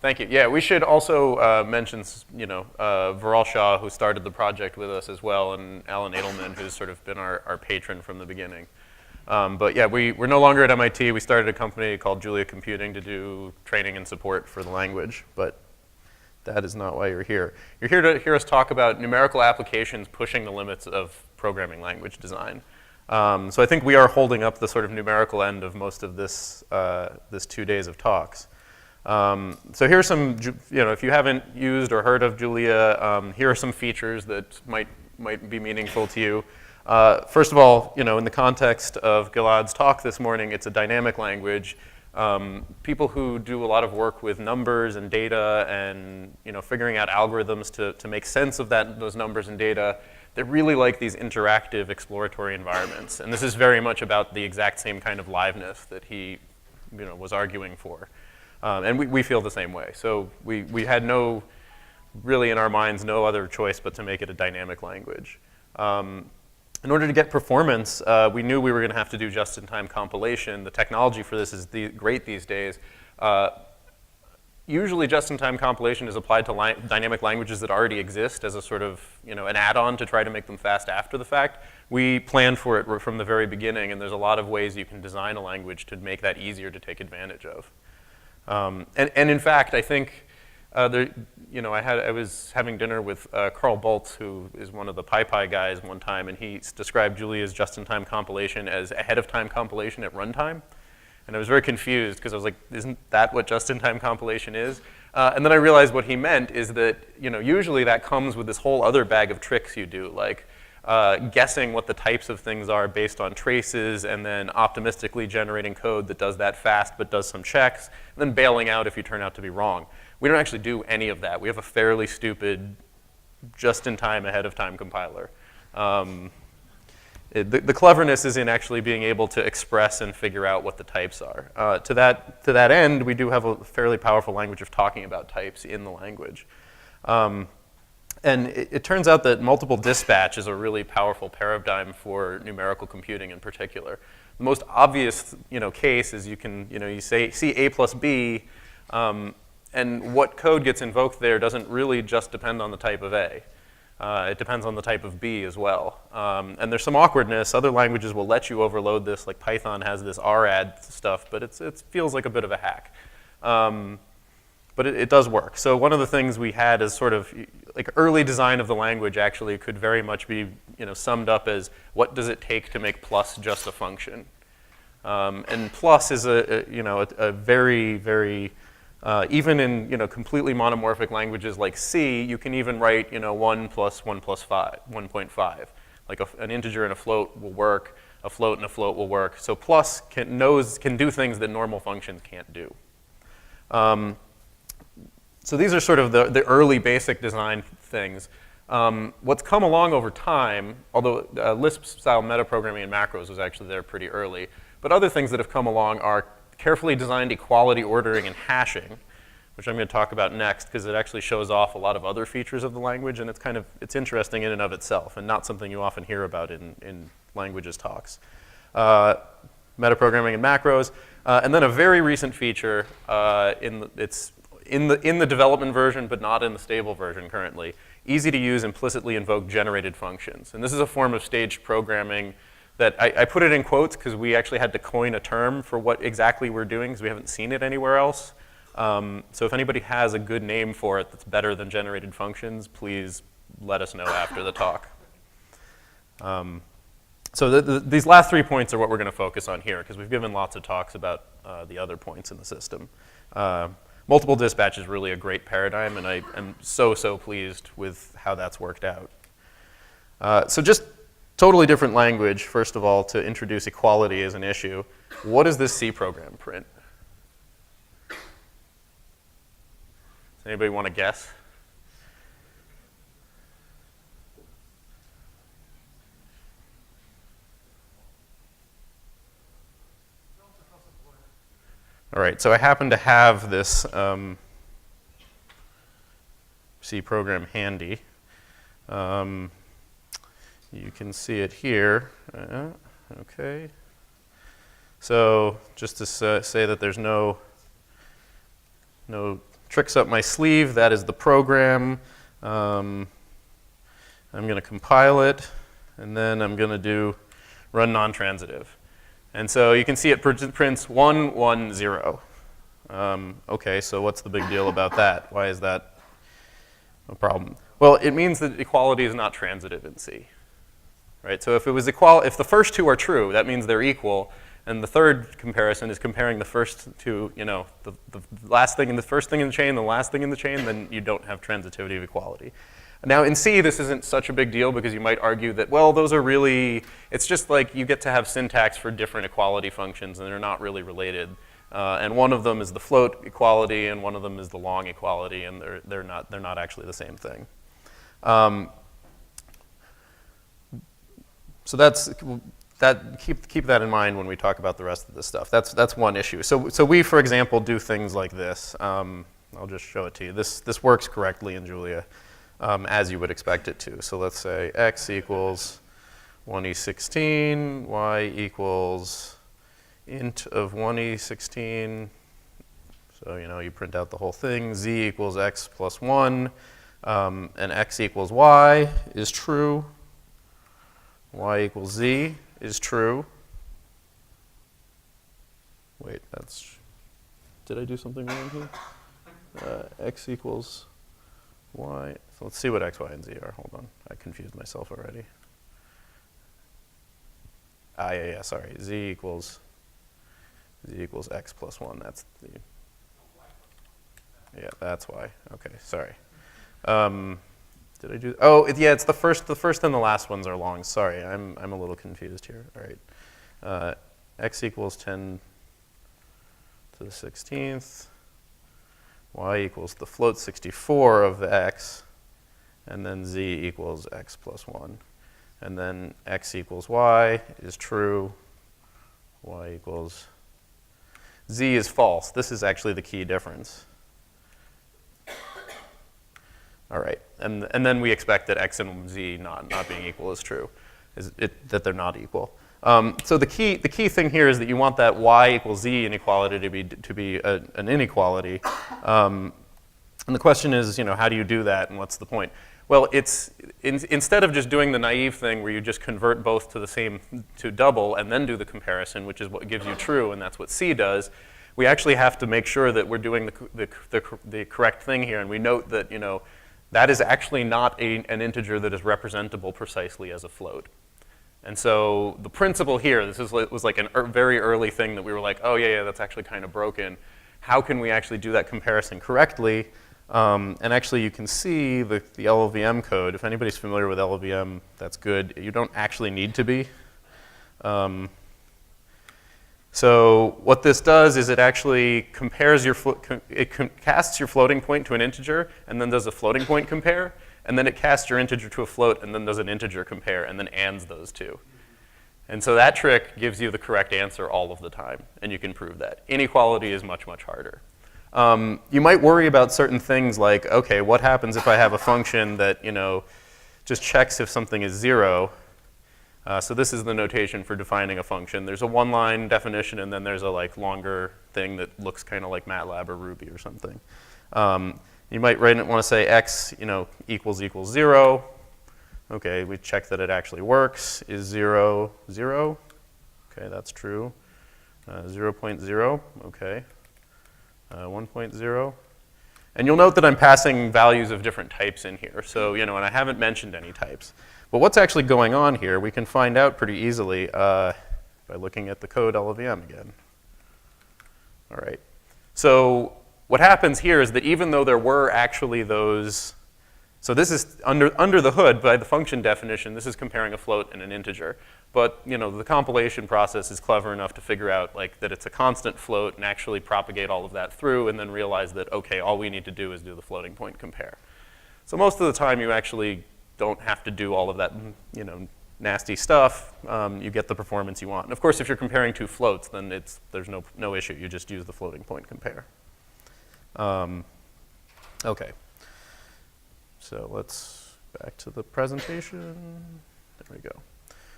Thank you. Yeah, we should also mention, Viral Shah, who started the project with us as well, and Alan Edelman, who's sort of been our patron from the beginning. But yeah, we're no longer at MIT. We started a company called Julia Computing to do training and support for the language, but that is not why you're here. You're here to hear us talk about numerical applications pushing the limits of programming language design. So I think we are holding up the sort of numerical end of most of this 2 days of talks. So here are some, if you haven't used or heard of Julia, here are some features that might be meaningful to you. First of all, in the context of Gilad's talk this morning, it's a dynamic language. People who do a lot of work with numbers and data and figuring out algorithms to make sense of those numbers and data, they really like these interactive exploratory environments. And this is very much about the exact same kind of liveness that he was arguing for. And we feel the same way. So we had really in our minds, no other choice but to make it a dynamic language. In order to get performance, we knew we were going to have to do just-in-time compilation. The technology for this is great these days. Usually just-in-time compilation is applied to dynamic languages that already exist as a sort of, an add-on to try to make them fast after the fact. We planned for it from the very beginning, and there's a lot of ways you can design a language to make that easier to take advantage of. And in fact, I think I was having dinner with Carl Boltz, who is one of the PyPy guys one time, and he described Julia's just-in-time compilation as ahead-of-time compilation at runtime. And I was very confused because I was like, isn't that what just-in-time compilation is? And then I realized what he meant is that usually that comes with this whole other bag of tricks you do, like guessing what the types of things are based on traces, and then optimistically generating code that does that fast but does some checks, and then bailing out if you turn out to be wrong. We don't actually do any of that. We have a fairly stupid just-in-time, ahead-of-time compiler. The cleverness is in actually being able to express and figure out what the types are. To that end, we do have a fairly powerful language of talking about types in the language. And it turns out that multiple dispatch is a really powerful paradigm for numerical computing in particular. The most obvious case is you say C A plus B, and what code gets invoked there doesn't really just depend on the type of A. It depends on the type of B as well. And there's some awkwardness. Other languages will let you overload this, like Python has this radd stuff, but it feels like a bit of a hack. But it does work. So one of the things we had is sort of like early design of the language actually could very much be summed up as what does it take to make plus just a function. And plus is a very, very even in completely monomorphic languages like C, you can even write 1 plus 1 plus 5, 1.5. Like an integer and a float will work. A float and a float will work. So plus can do things that normal functions can't do. So these are sort of the early basic design things. What's come along over time, although Lisp-style metaprogramming and macros was actually there pretty early, but other things that have come along are carefully designed equality ordering and hashing, which I'm going to talk about next because it actually shows off a lot of other features of the language, and it's interesting in and of itself and not something you often hear about in languages talks. Metaprogramming and macros, and then a very recent feature it's in the development version, but not in the stable version currently. Easy to use implicitly invoke generated functions. And this is a form of staged programming that I put it in quotes because we actually had to coin a term for what exactly we're doing because we haven't seen it anywhere else. So if anybody has a good name for it that's better than generated functions, please let us know after the talk. So these last 3 points are what we're going to focus on here because we've given lots of talks about the other points in the system. Multiple dispatch is really a great paradigm, and I am so pleased with how that's worked out. So just totally different language, first of all, to introduce equality as an issue. What does this C program print? Does anybody want to guess? All right, so I happen to have this C program handy. You can see it here. Okay. So just to say that there's no tricks up my sleeve. That is the program. I'm going to compile it, and then I'm going to do run non-transitive. And so you can see it prints 1, 1, 0. Okay, so what's the big deal about that? Why is that a problem? Well, it means that equality is not transitive in C. Right? So if it was if the first two are true, that means they're equal. And the third comparison is comparing the first two, you know, the last thing and the first thing in the chain, the last thing in the chain, then you don't have transitivity of equality. Now in C, this isn't such a big deal because you might argue that, well, those are really, it's just like you get to have syntax for different equality functions and they're not really related. And one of them is the float equality and one of them is the long equality, and they're not actually the same thing. So keep that in mind when we talk about the rest of this stuff. That's one issue. So we, for example, do things like this. I'll just show it to you. This works correctly in Julia, as you would expect it to. So let's say x equals 1e16, y equals int of 1e16. So you print out the whole thing. Z equals x plus 1, and x equals y is true. Y equals z is true. Wait, did I do something wrong here? X equals y. So let's see what x, y, and z are. Hold on, I confused myself already. Yeah, sorry. Z equals x plus 1. That's the, yeah, that's y. Okay, sorry. Did I do? Oh, yeah, it's the first and the last ones are long. Sorry, I'm a little confused here. All right, x equals 10 to the 16th. Y equals the float 64 of the x, and then z equals x plus 1, and then x equals y is true. Y equals z is false. This is actually the key difference. All right, and then we expect that x and z not being equal is true, that they're not equal. So the key thing here is that you want that y equals z inequality to be an inequality. And the question is, how do you do that, and what's the point? Well, it's instead of just doing the naive thing where you just convert both to double and then do the comparison, which is what gives you true, and that's what C does. We actually have to make sure that we're doing the correct thing here, and we note that that is actually not an integer that is representable precisely as a float. And so the principle here, was like a very early thing that we were like, oh yeah, that's actually kind of broken. How can we actually do that comparison correctly? And actually you can see the LLVM code. If anybody's familiar with LLVM, that's good. You don't actually need to be. So what this does is it actually compares casts your floating point to an integer and then does a floating point compare, and then it casts your integer to a float and then does an integer compare and then ands those two. And so that trick gives you the correct answer all of the time, and you can prove that. Inequality is much, much harder. You might worry about certain things like, okay, what happens if I have a function that just checks if something is 0? So this is the notation for defining a function. There's a one-line definition, and then there's a longer thing that looks kind of like MATLAB or Ruby or something. You might want to say x equals 0. Okay, we check that it actually works. Is 0, 0? Okay, that's true. 0.0, okay. 1.0. And you'll note that I'm passing values of different types in here. So, and I haven't mentioned any types. But what's actually going on here, we can find out pretty easily by looking at the code LLVM again. All right. So what happens here is that even though there were actually those, so this is under the hood by the function definition, this is comparing a float and an integer. But the compilation process is clever enough to figure out that it's a constant float and actually propagate all of that through and then realize that, okay, all we need to do is do the floating point compare. So most of the time you actually don't have to do all of that nasty stuff. You get the performance you want. And of course, if you're comparing two floats, then there's no issue. You just use the floating point compare. Okay. So back to the presentation. There we go.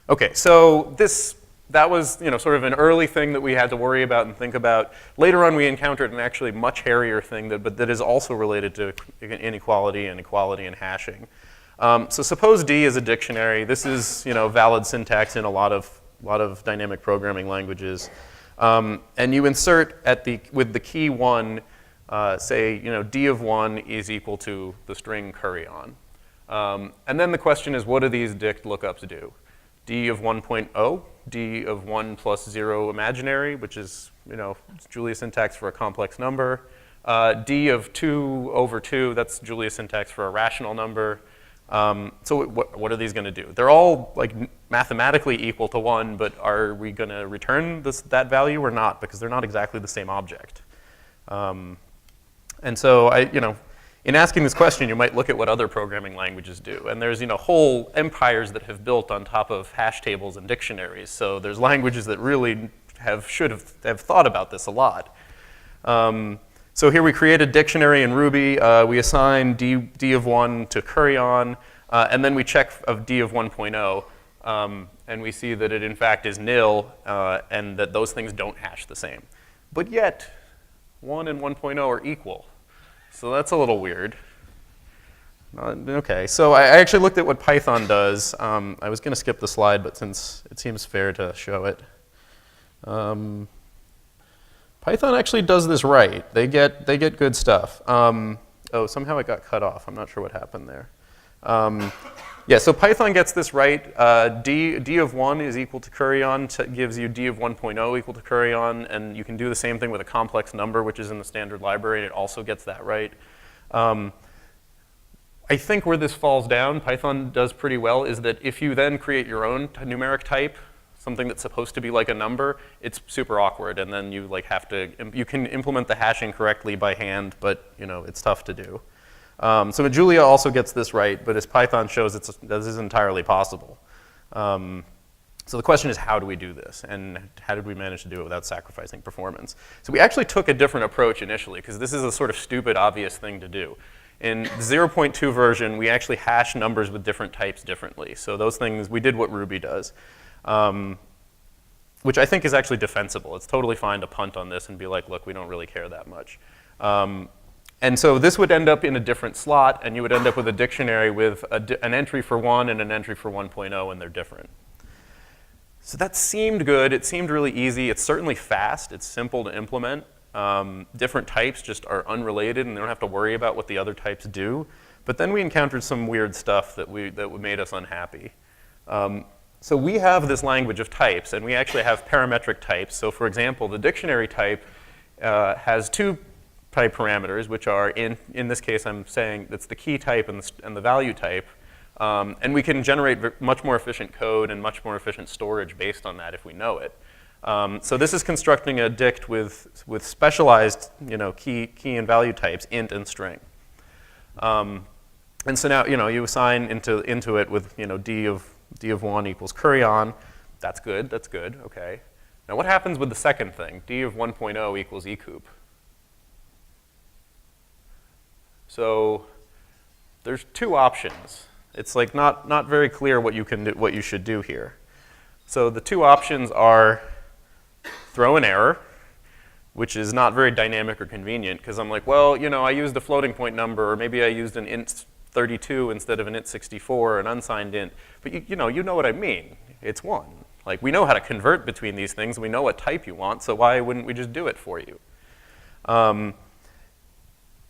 Okay, so this that was sort of an early thing that we had to worry about and think about. Later on, we encountered an actually much hairier thing but that is also related to inequality and equality and hashing. So suppose D is a dictionary. This is valid syntax in a lot of dynamic programming languages. And you insert with the key 1, say D of 1 is equal to the string curry on. And then the question is, what do these dict lookups do? D of 1.0, D of 1 plus 0 imaginary, which is Julia syntax for a complex number. D of 2 over 2, that's Julia syntax for a rational number. So what are these going to do? They're all like mathematically equal to 1, but are we going to return that value or not? Because they're not exactly the same object. And so in asking this question, you might look at what other programming languages do. And there's whole empires that have built on top of hash tables and dictionaries. So there's languages that really should have thought about this a lot. So here we create a dictionary in Ruby. We assign D of 1 to curry on. And then we check of D of 1.0. And we see that it, in fact, is nil, and that those things don't hash the same. But yet, 1 and 1.0 are equal. So that's a little weird. OK, so I actually looked at what Python does. I was going to skip the slide, but since it seems fair to show it. Python actually does this right. They get good stuff. Oh, somehow it got cut off. I'm not sure what happened there. Yeah, so Python gets this right. D of 1 is equal to curry on, gives you D of 1.0 equal to curry on, and you can do the same thing with a complex number, which is in the standard library, and it also gets that right. I think where this falls down, Python does pretty well, is that if you then create your own numeric type, something that's supposed to be like a number, it's super awkward, and then you you can implement the hashing correctly by hand, but it's tough to do. So Julia also gets this right, but as Python shows, this is entirely possible. So the question is, how do we do this? And how did we manage to do it without sacrificing performance? So we actually took a different approach initially, because this is a sort of stupid, obvious thing to do. In the 0.2 version, we actually hash numbers with different types differently. So those things, we did what Ruby does, which I think is actually defensible. It's totally fine to punt on this and be like, look, we don't really care that much. And so this would end up in a different slot, and you would end up with a dictionary with an entry for 1 and an entry for 1.0, and they're different. So that seemed good. It seemed really easy. It's certainly fast. It's simple to implement. Different types just are unrelated, and they don't have to worry about what the other types do. But then we encountered some weird stuff that made us unhappy. So we have this language of types, and we actually have parametric types. So for example, the dictionary type has 2 type parameters, which are, in this case, I'm saying it's the key type and the value type. And we can generate much more efficient code and much more efficient storage based on that if we know it. So this is constructing a dict with specialized key and value types, int and string. And so now you assign into it with D of 1 equals curry on. That's good. That's good. OK. Now what happens with the second thing? D of 1.0 equals ecoup. So there's 2 options. It's like not very clear what you should do here. So the 2 options are throw an error, which is not very dynamic or convenient, because I'm like, well, I used a floating point number, or maybe I used an int 32 instead of an int 64, an unsigned int. But you know what I mean. It's 1. Like, we know how to convert between these things. We know what type you want, so why wouldn't we just do it for you?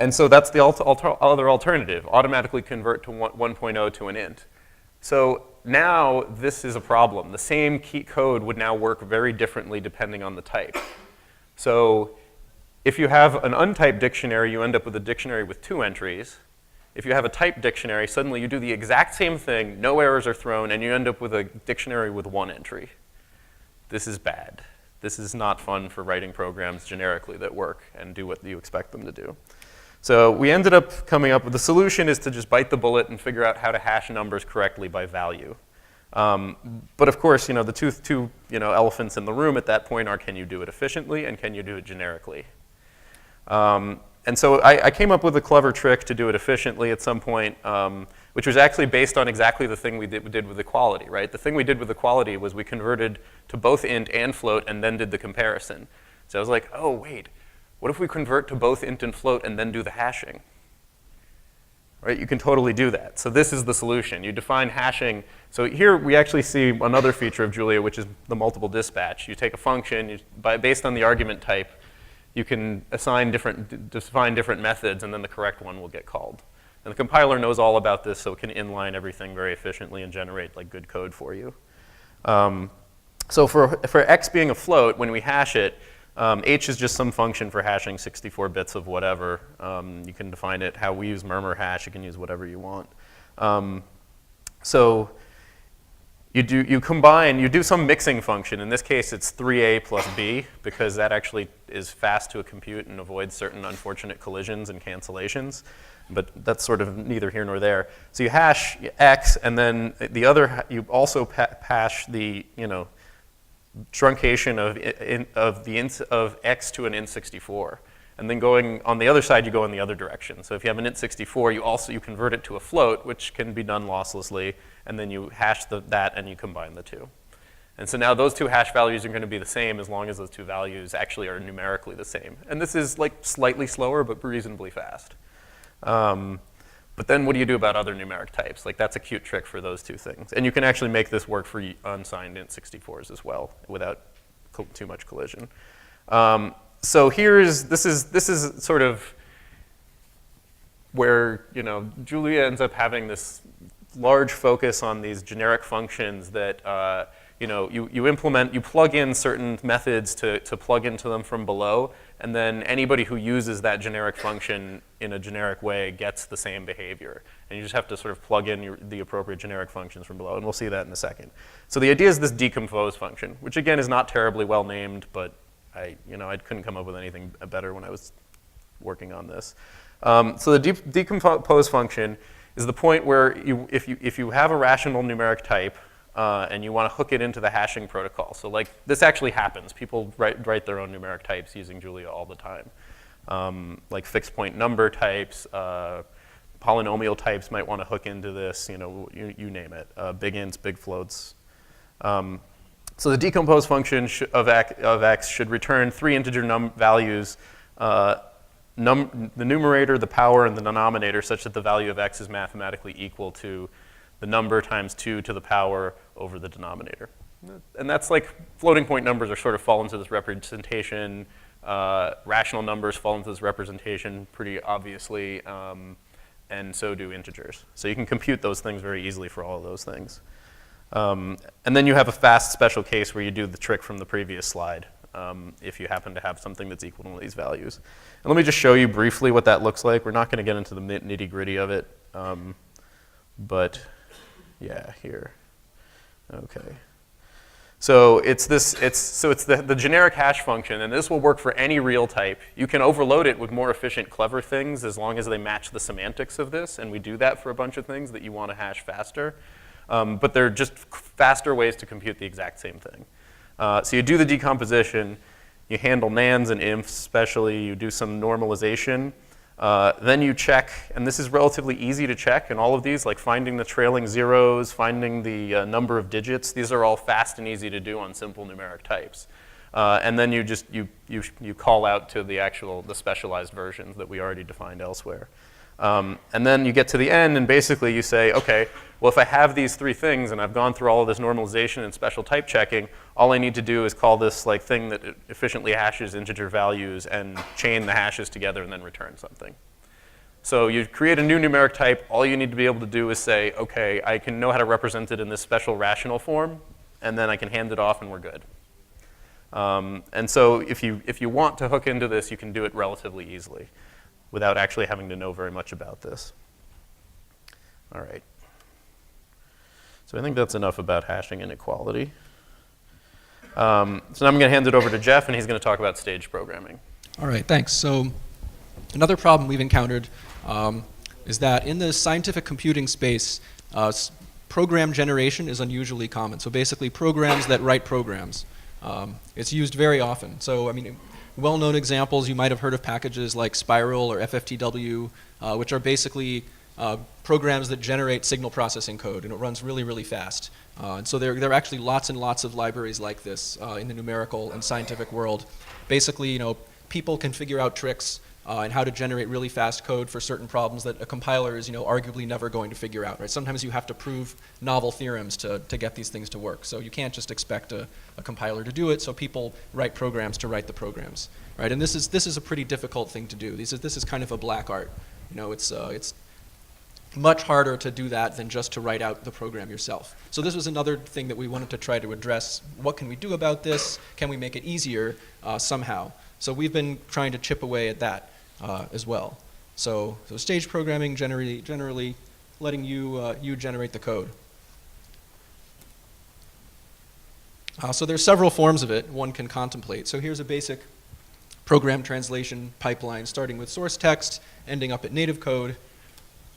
And so that's the other alternative, automatically convert to 1.0 to an int. So now this is a problem. The same key code would now work very differently depending on the type. So if you have an untyped dictionary, you end up with a dictionary with 2 entries. If you have a typed dictionary, suddenly you do the exact same thing, no errors are thrown, and you end up with a dictionary with 1 entry. This is bad. This is not fun for writing programs generically that work and do what you expect them to do. So we ended up coming up with the solution is to just bite the bullet and figure out how to hash numbers correctly by value. But of course, the two elephants in the room at that point are, can you do it efficiently and can you do it generically? And so I came up with a clever trick to do it efficiently at some point, which was actually based on exactly the thing we did with equality, right? The thing we did with equality was we converted to both int and float and then did the comparison. So I was like, oh, wait, what if we convert to both int and float and then do the hashing? Right, you can totally do that. So this is the solution. You define hashing. So here we actually see another feature of Julia, which is the multiple dispatch. You take a function, based on the argument type, you can define different methods, and then the correct one will get called. And the compiler knows all about this, so it can inline everything very efficiently and generate like good code for you. So for x being a float, when we hash it, h is just some function for hashing 64 bits of whatever. You can define it how we use murmur hash. You can use whatever you want. So you do some mixing function. In this case, it's 3a plus b, because that actually is fast to a compute and avoids certain unfortunate collisions and cancellations. But that's sort of neither here nor there. So you hash x, and then you also hash the truncation of x to an int64. And then going on the other side, you go in the other direction. So if you have an int64, you convert it to a float, which can be done losslessly, and then you hash that and you combine the two. And so now those two hash values are going to be the same as long as those two values actually are numerically the same. And this is like slightly slower, but reasonably fast. But then what do you do about other numeric types? Like that's a cute trick for those two things. And you can actually make this work for unsigned int64s as well without too much collision. So this is sort of where Julia ends up having this large focus on these generic functions that you plug in certain methods to plug into them from below, and then anybody who uses that generic function in a generic way gets the same behavior. And you just have to sort of plug in the appropriate generic functions from below, and we'll see that in a second. So the idea is this decompose function, which again is not terribly well named, but I couldn't come up with anything better when I was working on this. So the decompose function is the point where if you have a rational numeric type, and you want to hook it into the hashing protocol. So like this actually happens. People write their own numeric types using Julia all the time. Like fixed point number types, polynomial types might want to hook into this, you name it. Big ints, big floats. So the decompose function of x should return three integer values, the numerator, the power, and the denominator, such that the value of x is mathematically equal to the number times 2 to the power over the denominator. And that's like floating point numbers sort of fall into this representation. Rational numbers fall into this representation pretty obviously, and so do integers. So you can compute those things very easily for all of those things. And then you have a fast special case where you do the trick from the previous slide, if you happen to have something that's equal to one of these values. And let me just show you briefly what that looks like. We're not going to get into the nitty-gritty of it, but yeah, here. Okay. So it's the generic hash function, and this will work for any real type. You can overload it with more efficient, clever things as long as they match the semantics of this, and we do that for a bunch of things that you want to hash faster. But they're just faster ways to compute the exact same thing. So you do the decomposition, you handle nans and infs especially, you do some normalization. Then you check, and this is relatively easy to check in all of these, like finding the trailing zeros, finding the number of digits. These are all fast and easy to do on simple numeric types. And then you call out to the specialized versions that we already defined elsewhere. And then you get to the end, and basically you say, okay, well, if I have these three things and I've gone through all of this normalization and special type checking, all I need to do is call this like thing that efficiently hashes integer values and chain the hashes together and then return something. So you create a new numeric type. All you need to be able to do is say, okay, I can know how to represent it in this special rational form, and then I can hand it off and we're good. And so if you want to hook into this, you can do it relatively easily without actually having to know very much about this. All right. So I think that's enough about hashing inequality. So now I'm going to hand it over to Jeff, and he's going to talk about stage programming. All right, thanks. So another problem we've encountered is that in the scientific computing space, program generation is unusually common. So basically programs that write programs. It's used very often. So I mean, well-known examples, you might have heard of packages like Spiral or FFTW, which are basically programs that generate signal processing code, and it runs really, really fast. And so there are actually lots and lots of libraries like this in the numerical and scientific world. Basically, people can figure out tricks and how to generate really fast code for certain problems that a compiler is, arguably never going to figure out. Right? Sometimes you have to prove novel theorems to get these things to work. So you can't just expect a compiler to do it. So people write programs to write the programs, right? And this is a pretty difficult thing to do. This is kind of a black art. It's much harder to do that than just to write out the program yourself. So this was another thing that we wanted to try to address. What can we do about this? Can we make it easier somehow? So we've been trying to chip away at that as well. So stage programming, generally letting you generate the code. So there's several forms of it one can contemplate. So here's a basic program translation pipeline, starting with source text, ending up at native code.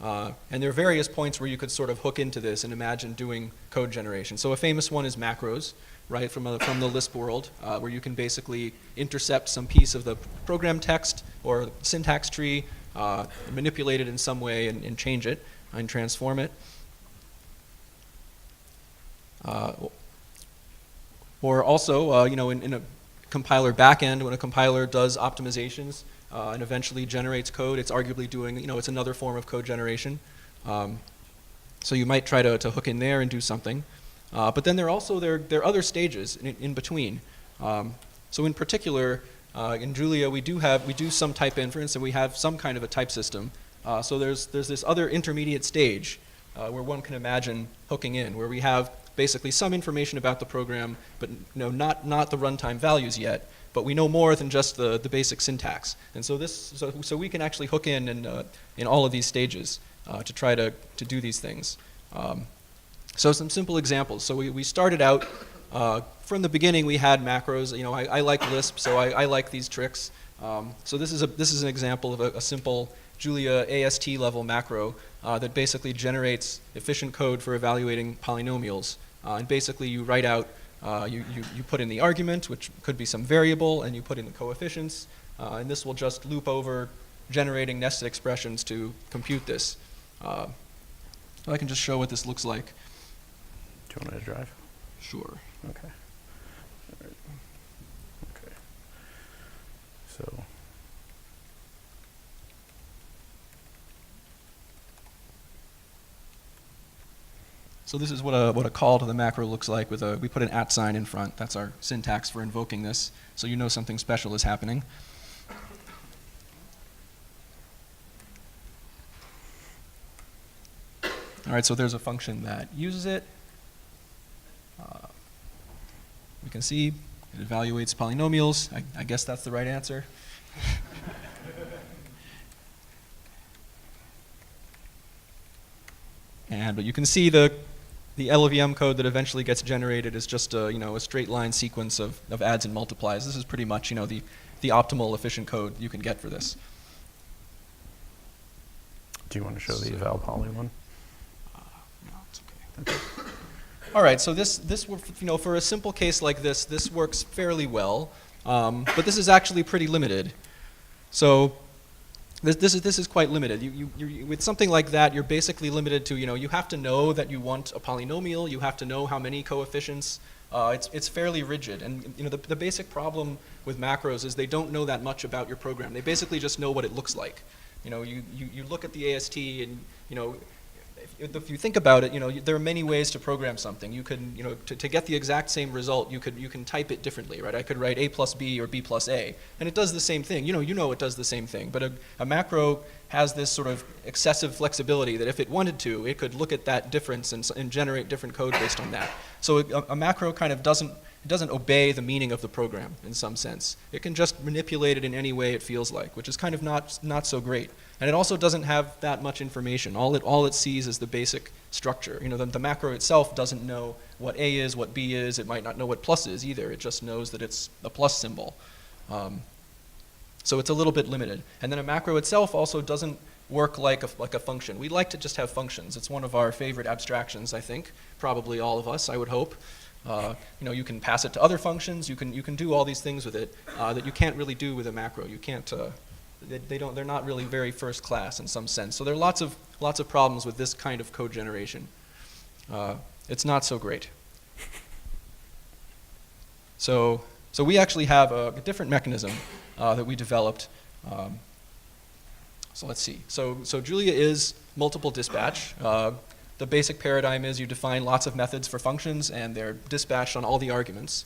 And there are various points where you could sort of hook into this and imagine doing code generation. So a famous one is macros, right, from the Lisp world, where you can basically intercept some piece of the program text or syntax tree, manipulate it in some way and change it and transform it. Or also, in a compiler backend, when a compiler does optimizations, and eventually generates code, it's arguably doing, it's another form of code generation. So you might try to hook in there and do something. But then there are other stages in between. So in particular, in Julia, we do some type inference, and we have some kind of a type system. So there's this other intermediate stage where one can imagine hooking in, where we have basically some information about the program, but not the runtime values yet. But we know more than just the basic syntax, and so we can actually hook in all of these stages to try to do these things. So some simple examples. So we started out from the beginning. We had macros. I like Lisp, so I like these tricks. So this is an example of a simple Julia AST level macro that basically generates efficient code for evaluating polynomials. And basically, you write out. You put in the argument, which could be some variable, and you put in the coefficients, and this will just loop over generating nested expressions to compute this. So I can just show what this looks like. Do you want me to drive? Sure. Okay. All right. Okay. So this is what a call to the macro looks like. We put an @ sign in front. That's our syntax for invoking this. So you know something special is happening. All right, so there's a function that uses it. We can see it evaluates polynomials. I guess that's the right answer. But you can see the LLVM code that eventually gets generated is just a straight line sequence of adds and multiplies. This is pretty much the optimal efficient code you can get for this. Do you want to show the eval poly one? No, it's okay. All right, so this for a simple case like this works fairly well, but this is actually pretty limited. So this is quite limited. You with something like that, you're basically limited to you have to know that you want a polynomial. You have to know how many coefficients. It's fairly rigid, and the basic problem with macros is they don't know that much about your program. They basically just know what it looks like. You look at the AST, and if you think about it, there are many ways to program something. You can, to get the exact same result, you can type it differently, right? I could write A plus B or B plus A, and it does the same thing. It does the same thing. But a macro has this sort of excessive flexibility that if it wanted to, it could look at that difference and generate different code based on that. So a macro kind of doesn't obey the meaning of the program in some sense. It can just manipulate it in any way it feels like, which is kind of not so great. And it also doesn't have that much information. All it sees is the basic structure. The macro itself doesn't know what A is, what B is. It might not know what plus is either. It just knows that it's a plus symbol. So it's a little bit limited. And then a macro itself also doesn't work like a function. We like to just have functions. It's one of our favorite abstractions, I think. Probably all of us, I would hope. You can pass it to other functions. You can do all these things with it that you can't really do with a macro. You can't. They're not really very first class in some sense. So there are lots of problems with this kind of code generation. It's not so great. So we actually have a different mechanism that we developed. So let's see. So Julia is multiple dispatch. The basic paradigm is you define lots of methods for functions, and they're dispatched on all the arguments.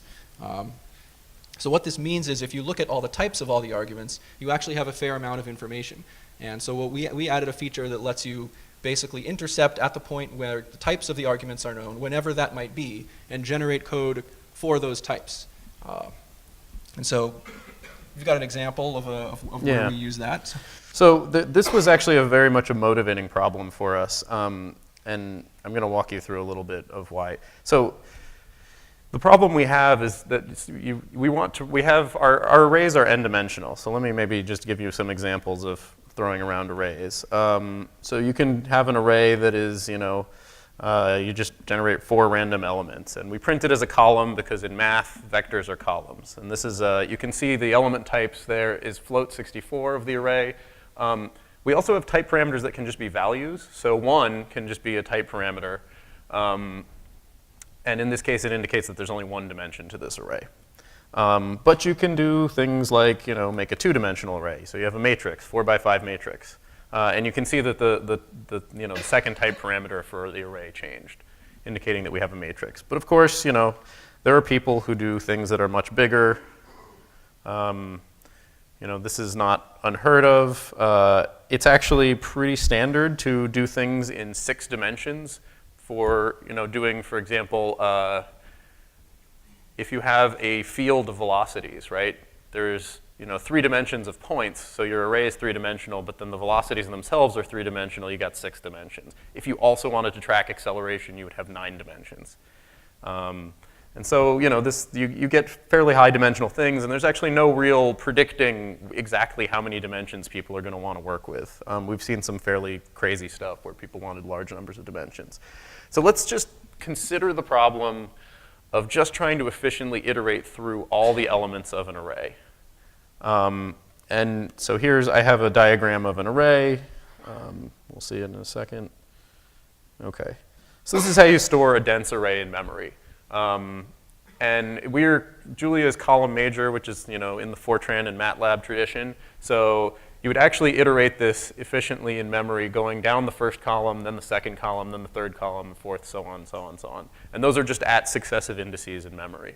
So what this means is if you look at all the types of all the arguments, you actually have a fair amount of information. And so what we added a feature that lets you basically intercept at the point where the types of the arguments are known, whenever that might be, and generate code for those types. And so you've got an example of where we use that. So this was actually very much a motivating problem for us. And I'm going to walk you through a little bit of why. So the problem we have is that our arrays are n-dimensional. So let me maybe just give you some examples of throwing around arrays. So you can have an array that is, you just generate 4 random elements. And we print it as a column because in math, vectors are columns. And this is, you can see the element types there is float 64 of the array. We also have type parameters that can just be values. So 1 can just be a type parameter. And in this case, it indicates that there's only 1 dimension to this array. But you can do things like, make a 2-dimensional array. So you have a matrix, 4x5 matrix. And you can see that the second type parameter for the array changed, indicating that we have a matrix. But of course, there are people who do things that are much bigger. This is not unheard of. It's actually pretty standard to do things in 6 dimensions for, doing, for example, if you have a field of velocities, right? There's, 3 dimensions of points, so your array is 3-dimensional, but then the velocities themselves are 3-dimensional, you got 6 dimensions. If you also wanted to track acceleration, you would have 9 dimensions. And so, you get fairly high dimensional things, and there's actually no real predicting exactly how many dimensions people are going to want to work with. We've seen some fairly crazy stuff where people wanted large numbers of dimensions. So let's just consider the problem of just trying to efficiently iterate through all the elements of an array. And so I have a diagram of an array. We'll see it in a second. Okay. So this is how you store a dense array in memory. And Julia is column major, which is, in the Fortran and MATLAB tradition. So you would actually iterate this efficiently in memory, going down the first column, then the second column, then the third column, the fourth, so on, so on, so on. And those are just at successive indices in memory.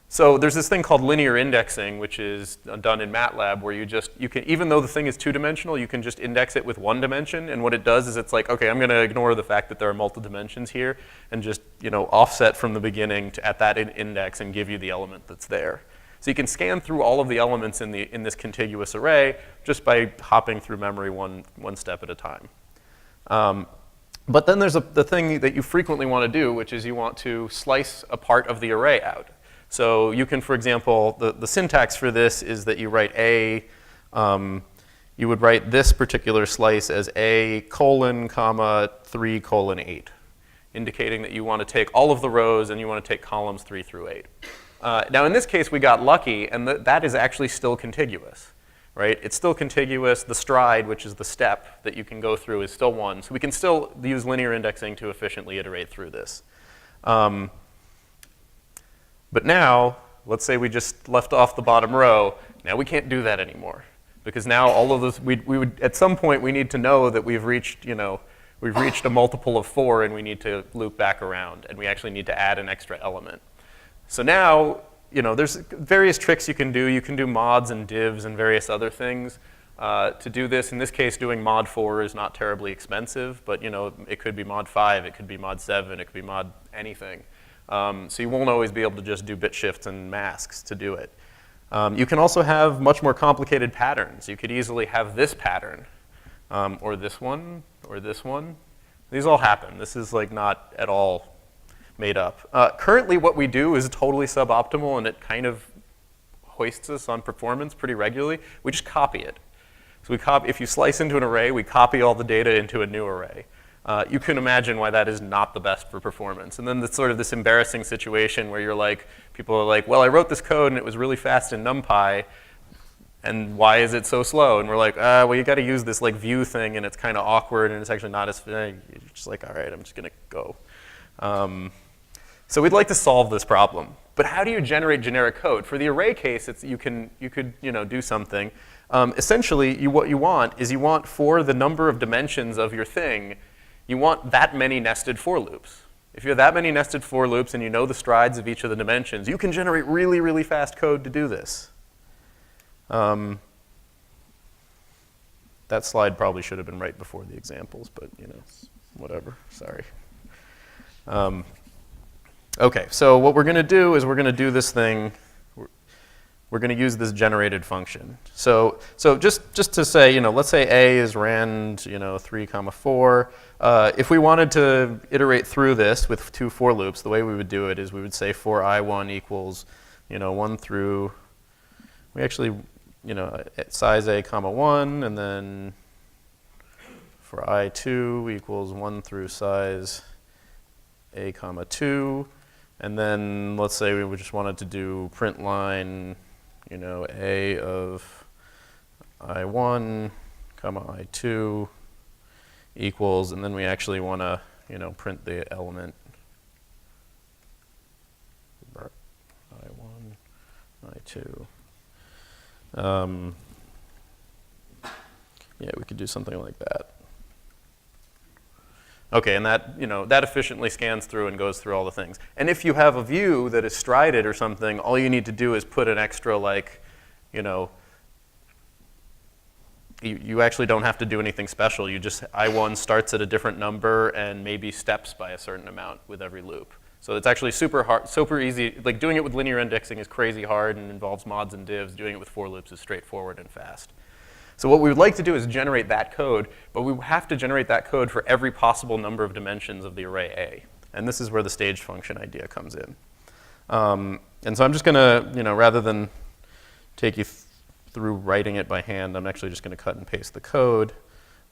So there's this thing called linear indexing, which is done in MATLAB, where you can, even though the thing is 2-dimensional, you can just index it with 1 dimension. And what it does is it's like, okay, I'm going to ignore the fact that there are multiple dimensions here and just, offset from the beginning at that index and give you the element that's there. So you can scan through all of the elements in this contiguous array just by hopping through memory one step at a time. But then there's the thing that you frequently want to do, which is you want to slice a part of the array out. So you can, for example, the syntax for this is that you write you would write this particular slice as A:, 3:8, indicating that you want to take all of the rows and you want to take columns 3 through 8. Now in this case, we got lucky, and that is actually still contiguous, right? It's still contiguous. The stride, which is the step that you can go through, is still 1. So we can still use linear indexing to efficiently iterate through this. But now, let's say we just left off the bottom row. Now we can't do that anymore, because now all of this, we would at some point we need to know that we've reached a multiple of 4, and we need to loop back around, and we actually need to add an extra element. So now, there's various tricks you can do. You can do mods and divs and various other things to do this. In this case, doing mod 4 is not terribly expensive, but it could be mod 5, it could be mod 7, it could be mod anything. So you won't always be able to just do bit shifts and masks to do it. You can also have much more complicated patterns. You could easily have this pattern, or this one, or this one. These all happen. This is not at all made up. Currently what we do is totally suboptimal, and it kind of hoists us on performance pretty regularly. We just copy it. So if you slice into an array, we copy all the data into a new array. you can imagine why that is not the best for performance. And then it's sort of this embarrassing situation where you're like, people are like, well, I wrote this code and it was really fast in NumPy, and why is it so slow? And we're like, well, you got to use this like view thing, and it's kind of awkward, and it's actually not as, you're just like, all right, I'm just going to go. So we'd like to solve this problem. But how do you generate generic code? For the array case, you could do something. Essentially, what you want is for the number of dimensions of your thing, you want that many nested for loops. If you have that many nested for loops and you know the strides of each of the dimensions, you can generate really, really fast code to do this. That slide probably should have been right before the examples, but whatever, sorry. Okay, so what we're going to do is we're going to do this thing. We're going to use this generated function. So just to say, let's say A is rand, 3, 4. If we wanted to iterate through this with 2 for loops, the way we would do it is we would say for I1 equals, 1 through, we actually, size A, 1, and then for I2 equals 1 through size A, 2. And then let's say we just wanted to do print line, A of I1, I2 equals, and then we actually want to, print the element I1, I2. Yeah, we could do something like that. Okay, and that, that efficiently scans through and goes through all the things. And if you have a view that is strided or something, all you need to do is put an extra, you actually don't have to do anything special. You just, I1 starts at a different number and maybe steps by a certain amount with every loop. So it's actually super hard, super easy. Like doing it with linear indexing is crazy hard and involves mods and divs. Doing it with for loops is straightforward and fast. So what we would like to do is generate that code, but we have to generate that code for every possible number of dimensions of the array A. And this is where the staged function idea comes in. And so I'm just going to, rather than take you through writing it by hand, I'm actually just going to cut and paste the code.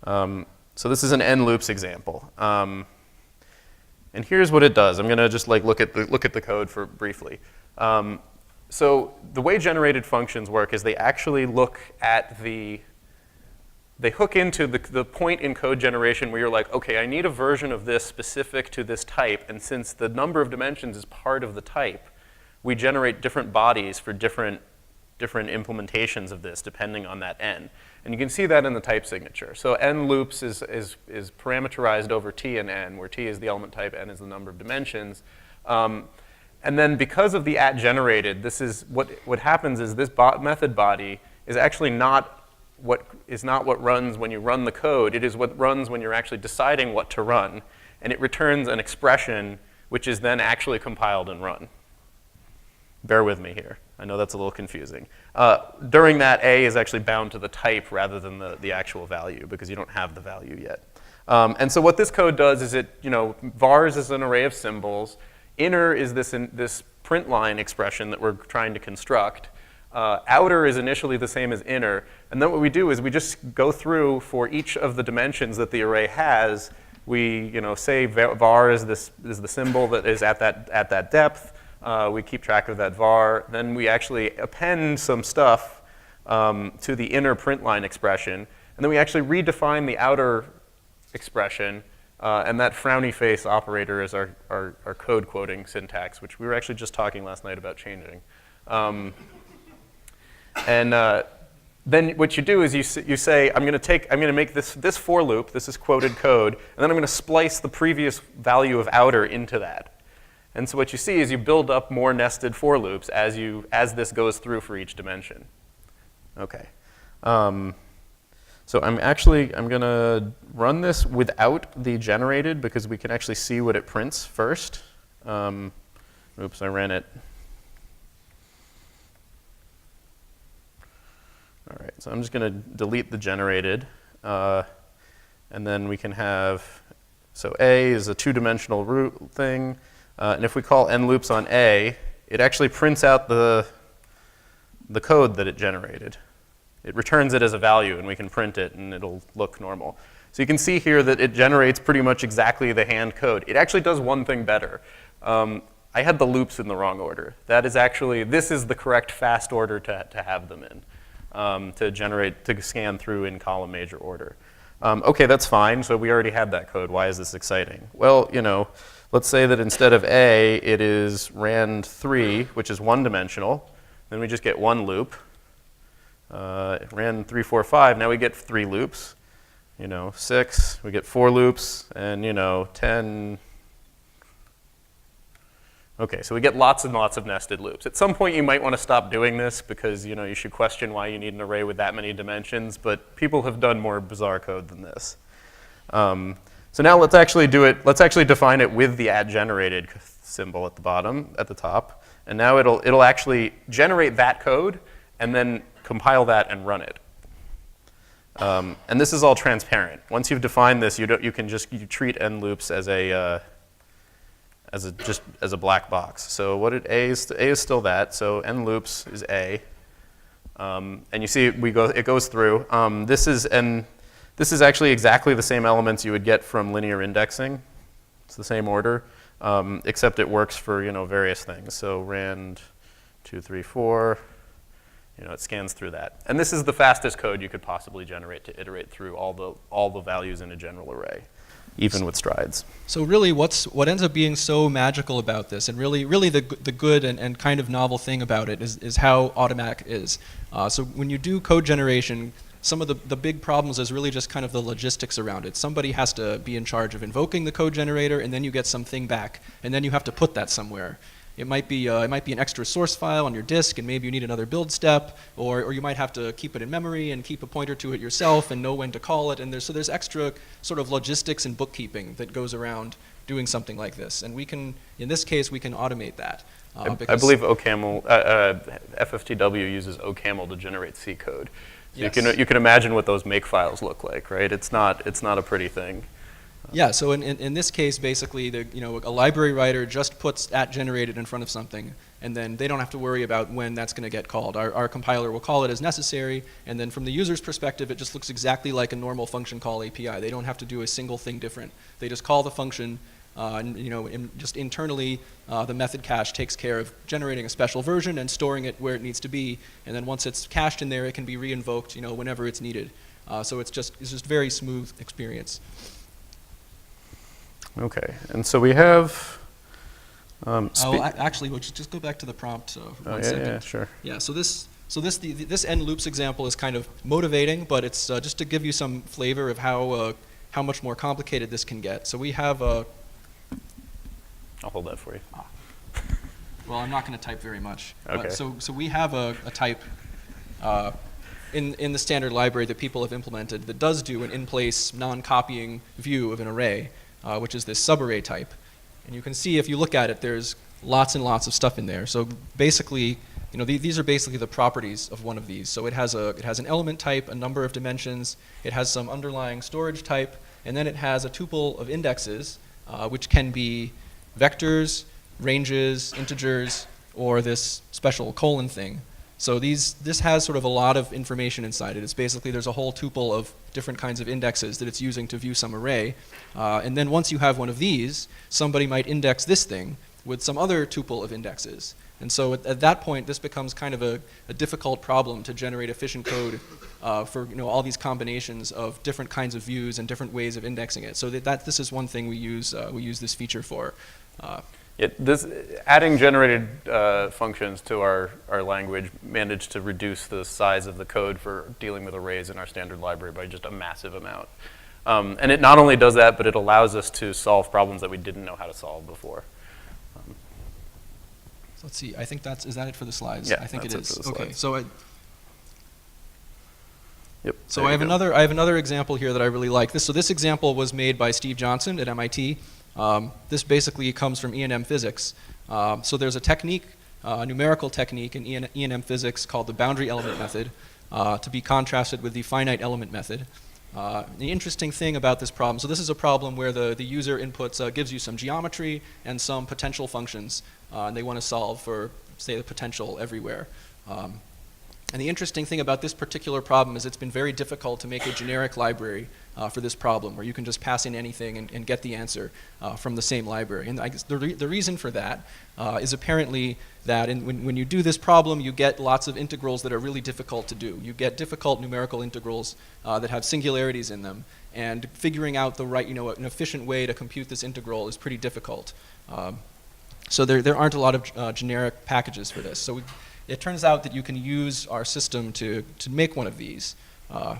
So this is an n loops example. And here's what it does. I'm going to just look at the code for briefly. So the way generated functions work is they actually look at they hook into the point in code generation where you're like, okay, I need a version of this specific to this type, and since the number of dimensions is part of the type, we generate different bodies for different implementations of this depending on that n. And you can see that in the type signature. So n loops is parameterized over t and n, where t is the element type, n is the number of dimensions. And then because of the @generated, this is what happens is this method body is actually not what runs when you run the code. It is what runs when you're actually deciding what to run. And it returns an expression which is then actually compiled and run. Bear with me here. I know that's a little confusing. During that, A is actually bound to the type rather than the actual value because you don't have the value yet. And so what this code does is vars is an array of symbols. Inner is this print line expression that we're trying to construct. Outer is initially the same as inner. And then what we do is we just go through for each of the dimensions that the array has. We say var is the symbol that is at that depth. We keep track of that var. Then we actually append some stuff to the inner print line expression. And then we actually redefine the outer expression. And that frowny face operator is our code quoting syntax, which we were actually just talking last night about changing. Then what you do is you say, I'm going to make this for loop. This is quoted code, and then I'm going to splice the previous value of outer into that. And so what you see is you build up more nested for loops as this goes through for each dimension. Okay. So I'm going to run this without the generated because we can actually see what it prints first. Oops, I ran it. All right, so I'm just going to delete the generated. And then we can have, so A is a two-dimensional root thing. And if we call n loops on A, it actually prints out the code that it generated. It returns it as a value, and we can print it, and it'll look normal. So you can see here that it generates pretty much exactly the hand code. It actually does one thing better. I had the loops in the wrong order. That is actually, this is the correct fast order to have them in, to scan through in column major order. Okay, that's fine. So we already had that code. Why is this exciting? Well, let's say that instead of A, it is rand 3, which is one-dimensional. Then we just get one loop. Rand 3, 4, 5, now we get 3 loops. 6, we get 4 loops, and 10. Okay, so we get lots and lots of nested loops. At some point you might want to stop doing this because you should question why you need an array with that many dimensions, but people have done more bizarre code than this. So now let's actually do it, let's actually define it with the @generated symbol at the bottom, at the top. And now it'll actually generate that code and then compile that and run it. And this is all transparent. Once you've defined this, you treat end loops as a black box. So A is still that. So end loops is A, and you see it goes through. This is actually exactly the same elements you would get from linear indexing. It's the same order, except it works for various things. So rand 2, 3, 4. It scans through that. And this is the fastest code you could possibly generate to iterate through all the values in a general array, even with strides. So really what ends up being so magical about this, and really the good and kind of novel thing about it is how automatic it is. So when you do code generation, some of the big problems is really just kind of the logistics around it. Somebody has to be in charge of invoking the code generator, and then you get something back, and then you have to put that somewhere. It might be an extra source file on your disk, and maybe you need another build step, or you might have to keep it in memory and keep a pointer to it yourself and know when to call it. And there's extra sort of logistics and bookkeeping that goes around doing something like this. And in this case, we can automate that. I believe FFTW uses OCaml to generate C code. So yes. You can imagine what those make files look like, right? It's not a pretty thing. Yeah, so in this case, basically, a library writer just puts @generated in front of something, and then they don't have to worry about when that's going to get called. Our compiler will call it as necessary, and then from the user's perspective, it just looks exactly like a normal function call API. They don't have to do a single thing different. They just call the function, and just internally, the method cache takes care of generating a special version and storing it where it needs to be, and then once it's cached in there, it can be reinvoked, whenever it's needed. So it's just very smooth experience. Okay, and so we have. Actually, we'll just go back to the prompt for 1 second. Yeah, sure. Yeah, so this end loops example is kind of motivating, but it's just to give you some flavor of how much more complicated this can get. So we have a. I'll hold that for you. Well, I'm not going to type very much. Okay. So we have a type in the standard library that people have implemented that does do an in-place non-copying view of an array. Which is this subarray type. And you can see if you look at it, there's lots and lots of stuff in there. So basically, these are basically the properties of one of these. So it has an element type, a number of dimensions, it has some underlying storage type, and then it has a tuple of indexes, which can be vectors, ranges, integers, or this special colon thing. So this has sort of a lot of information inside it. It's basically, there's a whole tuple of different kinds of indexes that it's using to view some array. And then once you have one of these, somebody might index this thing with some other tuple of indexes. And so at that point, this becomes kind of a difficult problem to generate efficient code for all these combinations of different kinds of views and different ways of indexing it. So this is one thing we use this feature for. Adding generated functions to our language managed to reduce the size of the code for dealing with arrays in our standard library by just a massive amount. And it not only does that, but it allows us to solve problems that we didn't know how to solve before. So let's see. I think is that it for the slides? Yeah, I think it is. For the Okay. slides. Yep. So I have another example here that I really like. This example was made by Steve Johnson at MIT. This basically comes from E&M physics. So there's a technique, a numerical technique in E&M physics called the boundary element method, to be contrasted with the finite element method. The interesting thing about this problem, so this is a problem where the user inputs gives you some geometry and some potential functions, and they want to solve for, say, the potential everywhere. And the interesting thing about this particular problem is it's been very difficult to make a generic library for this problem, where you can just pass in anything and get the answer from the same library. And I guess the reason for that is apparently that when you do this problem, you get lots of integrals that are really difficult to do. You get difficult numerical integrals that have singularities in them, and figuring out the right, an efficient way to compute this integral is pretty difficult. So there aren't a lot of generic packages for this. So it turns out that you can use our system to make one of these. All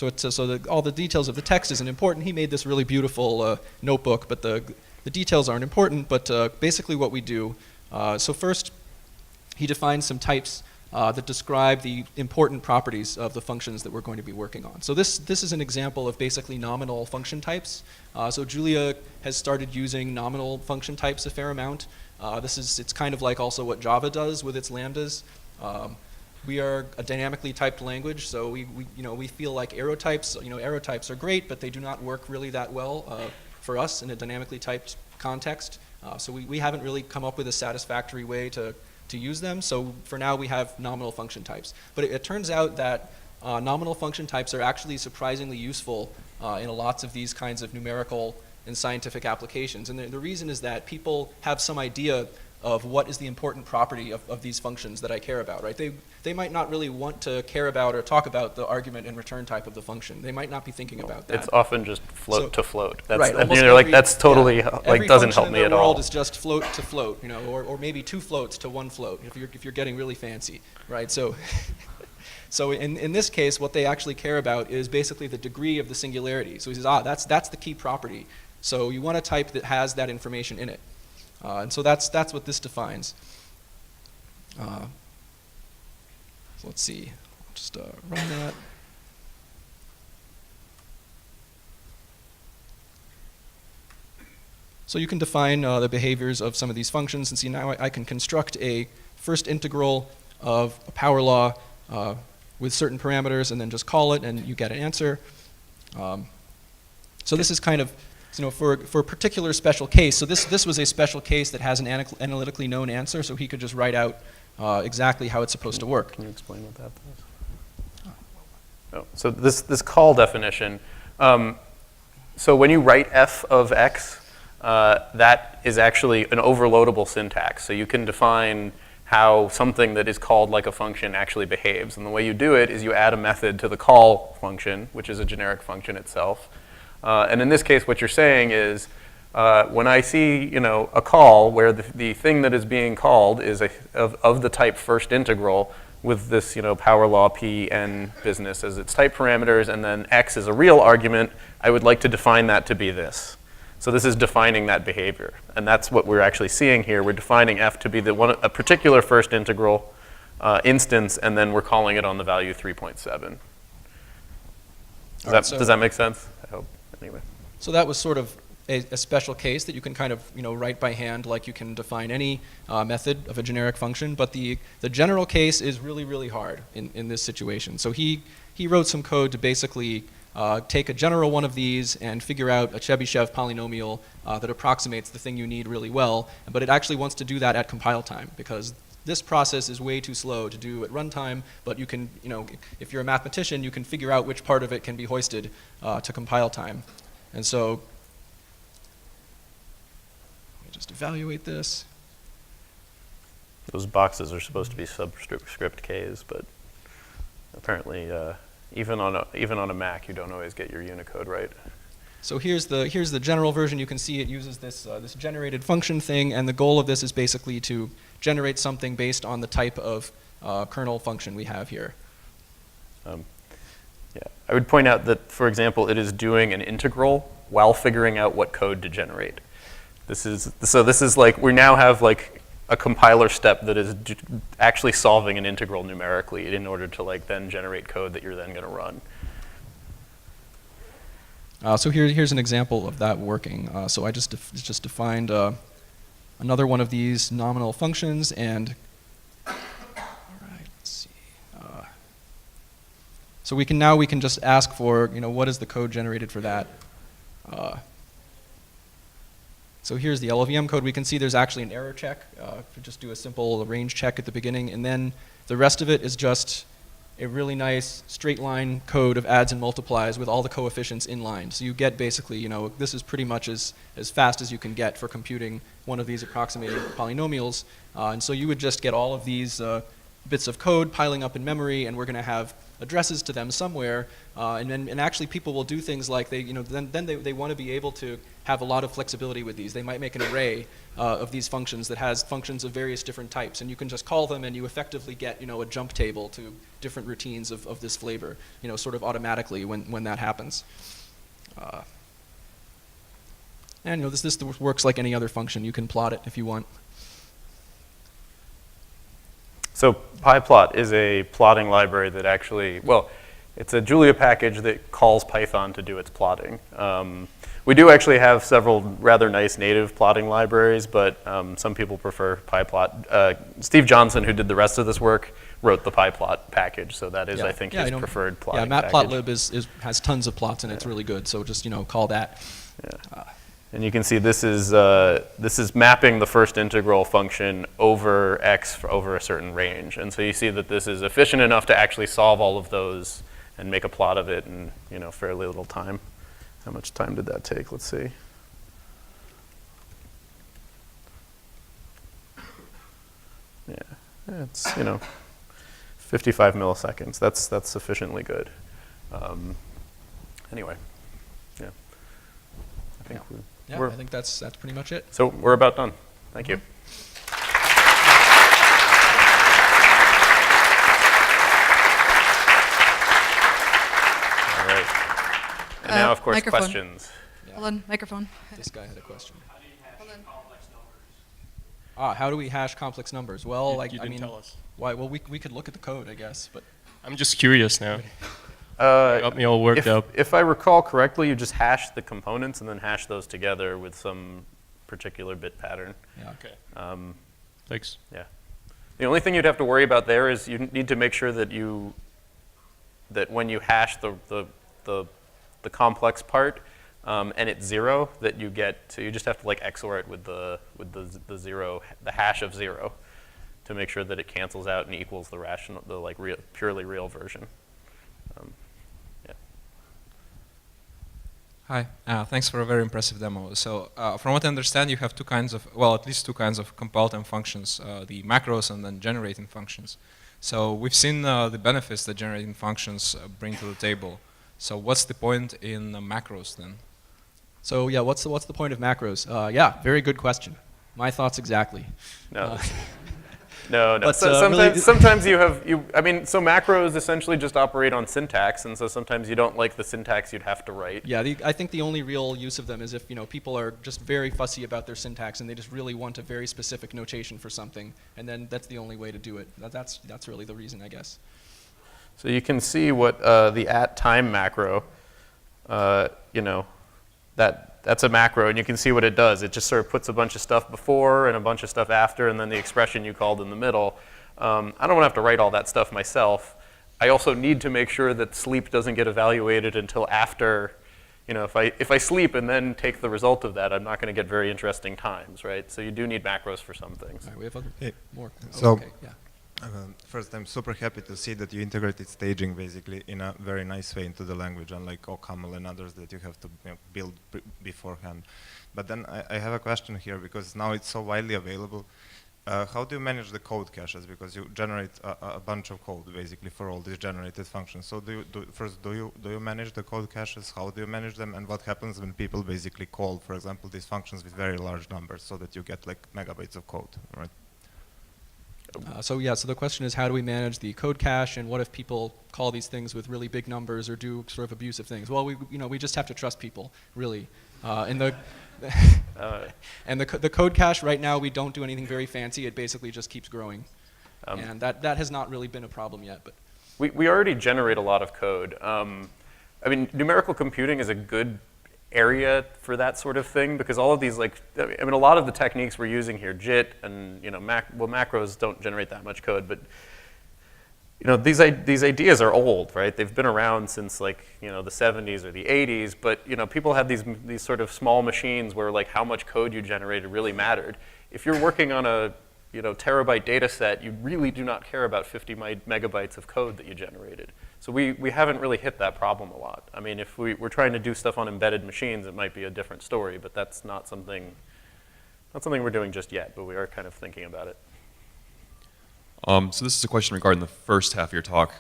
the details of the text isn't important. He made this really beautiful notebook, but the details aren't important. But basically what we do, so first he defines some types that describe the important properties of the functions that we're going to be working on. So this is an example of basically nominal function types. So Julia has started using nominal function types a fair amount. It's kind of like also what Java does with its lambdas. We are a dynamically typed language, so we feel like arrow types. Arrow types are great, but they do not work really that well for us in a dynamically typed context. So we haven't really come up with a satisfactory way to use them. So for now, we have nominal function types. But it turns out that nominal function types are actually surprisingly useful in lots of these kinds of numerical and scientific applications. And the reason is that people have some idea of what is the important property of these functions that I care about, right? They might not really want to care about or talk about the argument and return type of the function. They might not be thinking about that. It's often just float to float. That's, right. That's totally doesn't help me at all. Every function in the world is just float to float, or maybe two floats to one float if you're getting really fancy, right? So in this case, what they actually care about is basically the degree of the singularity. So he says, that's the key property. So you want a type that has that information in it. And so that's what this defines. So let's see. I'll just run that. So you can define the behaviors of some of these functions, and see now I can construct a first integral of a power law with certain parameters, and then just call it, and you get an answer. So this is kind of for a particular special case. So this was a special case that has an analytically known answer, so he could just write out exactly how it's supposed to work. Can you explain what that is? Oh, so this call definition. So when you write f of x, that is actually an overloadable syntax. So you can define how something that is called like a function actually behaves. And the way you do it is you add a method to the call function, which is a generic function itself. And in this case, what you're saying is, when I see a call where the thing that is being called is of the type first integral with this power law p n business as its type parameters, and then x is a real argument, I would like to define that to be this. So this is defining that behavior, and that's what we're actually seeing here. We're defining f to be a particular first integral instance, and then we're calling it on the value 3.7. Does that make sense? I hope. Anyway. So that was sort of a special case that you can kind of write by hand, like you can define any method of a generic function. But the general case is really, really hard in this situation. So he wrote some code to basically take a general one of these and figure out a Chebyshev polynomial that approximates the thing you need really well. But it actually wants to do that at compile time, because this process is way too slow to do at runtime, but you can, if you're a mathematician, you can figure out which part of it can be hoisted to compile time. And so, let me just evaluate this. Those boxes are supposed to be subscript Ks, but apparently even on a Mac, you don't always get your Unicode right. So here's the general version. You can see it uses this generated function thing, and the goal of this is basically to generate something based on the type of kernel function we have here. Yeah, I would point out that, for example, it is doing an integral while figuring out what code to generate. This is like, we now have like a compiler step that is actually solving an integral numerically in order to then generate code that you're then going to run. So here's an example of that working. So I just defined another one of these nominal functions, and all right, let's see. So we can just ask for what is the code generated for that. So here's the LLVM code. We can see there's actually an error check. If we just do a simple range check at the beginning, and then the rest of it is just a really nice straight line code of adds and multiplies with all the coefficients in line. So you get basically, this is pretty much as fast as you can get for computing one of these approximating polynomials. And so you would just get all of these bits of code piling up in memory, and we're going to have addresses to them somewhere. And actually people will do things like they want to be able to have a lot of flexibility with these. They might make an array of these functions that has functions of various different types, and you can just call them and you effectively get a jump table to different routines of this flavor, sort of automatically when that happens. And this works like any other function. You can plot it if you want. So PyPlot is a plotting library that actually, well, it's a Julia package that calls Python to do its plotting. We do actually have several rather nice native plotting libraries, but some people prefer PyPlot. Steve Johnson, who did the rest of this work, wrote the PyPlot package, so that is, I think, his preferred plotting package. Matplotlib has tons of plots, and it's really good, so just call that. Yeah. And you can see this is mapping the first integral function over x over a certain range. And so you see that this is efficient enough to actually solve all of those and make a plot of it in fairly little time. How much time did that take? Let's see. Yeah, it's 55 milliseconds. That's sufficiently good. Anyway, yeah. I think that's pretty much it. So we're about done. Thank you. All right. And now, of course, microphone. questions. Yeah. Hold on, microphone. This guy had a question. Hold on. How do we hash complex numbers? Well, You didn't tell us. Why? Well, we could look at the code, I guess, but. I'm just curious now. Got me all worked up. If I recall correctly, you just hash the components and then hash those together with some particular bit pattern. Yeah. Okay. Thanks. Yeah. The only thing you'd have to worry about there is you need to make sure that when you hash the complex part and it's 0, that you get. So you just have to XOR it with the 0, the hash of 0, to make sure that it cancels out and equals the rational, purely real version. Hi, thanks for a very impressive demo. So from what I understand, you have at least two kinds of compile-time functions, the macros and then generating functions. So we've seen the benefits that generating functions bring to the table. So what's the point in macros then? So yeah, what's the point of macros? Very good question. My thoughts exactly. No. No. But, Sometimes so macros essentially just operate on syntax, and so sometimes you don't like the syntax you'd have to write. Yeah, I think the only real use of them is if people are just very fussy about their syntax and they just really want a very specific notation for something, and then that's the only way to do it. That's really the reason, I guess. So you can see what the @time macro, that's a macro, and you can see what it does. It just sort of puts a bunch of stuff before and a bunch of stuff after, and then the expression you called in the middle. I don't want to have to write all that stuff myself. I also need to make sure that sleep doesn't get evaluated until after. If I sleep and then take the result of that, I'm not going to get very interesting times, right? So you do need macros for some things. All right, we have more. Okay, yeah. First, I'm super happy to see that you integrated staging basically in a very nice way into the language, unlike OCaml and others that you have to build beforehand. But then I have a question here, because now it's so widely available. How do you manage the code caches? Because you generate a bunch of code basically for all these generated functions. So do you manage the code caches? How do you manage them? And what happens when people basically call, for example, these functions with very large numbers, so that you get megabytes of code, right? So the question is, how do we manage the code cache, and what if people call these things with really big numbers or do sort of abusive things? Well, we just have to trust people, really. And the code cache right now, we don't do anything very fancy. It basically just keeps growing, and that has not really been a problem yet. But we already generate a lot of code. Numerical computing is a good area for that sort of thing, because all of these, a lot of the techniques we're using here, JIT and macros don't generate that much code, but you know, these ideas are old, right? They've been around since like, you know, the 70s or the 80s, but, you know, people had these sort of small machines where like how much code you generated really mattered. If you're working on a, you know, terabyte data set, you really do not care about 50 megabytes of code that you generated. So we haven't really hit that problem a lot. I mean, if we're trying to do stuff on embedded machines, it might be a different story, but that's not something we're doing just yet, but we are kind of thinking about it. So this is a question regarding the first half of your talk.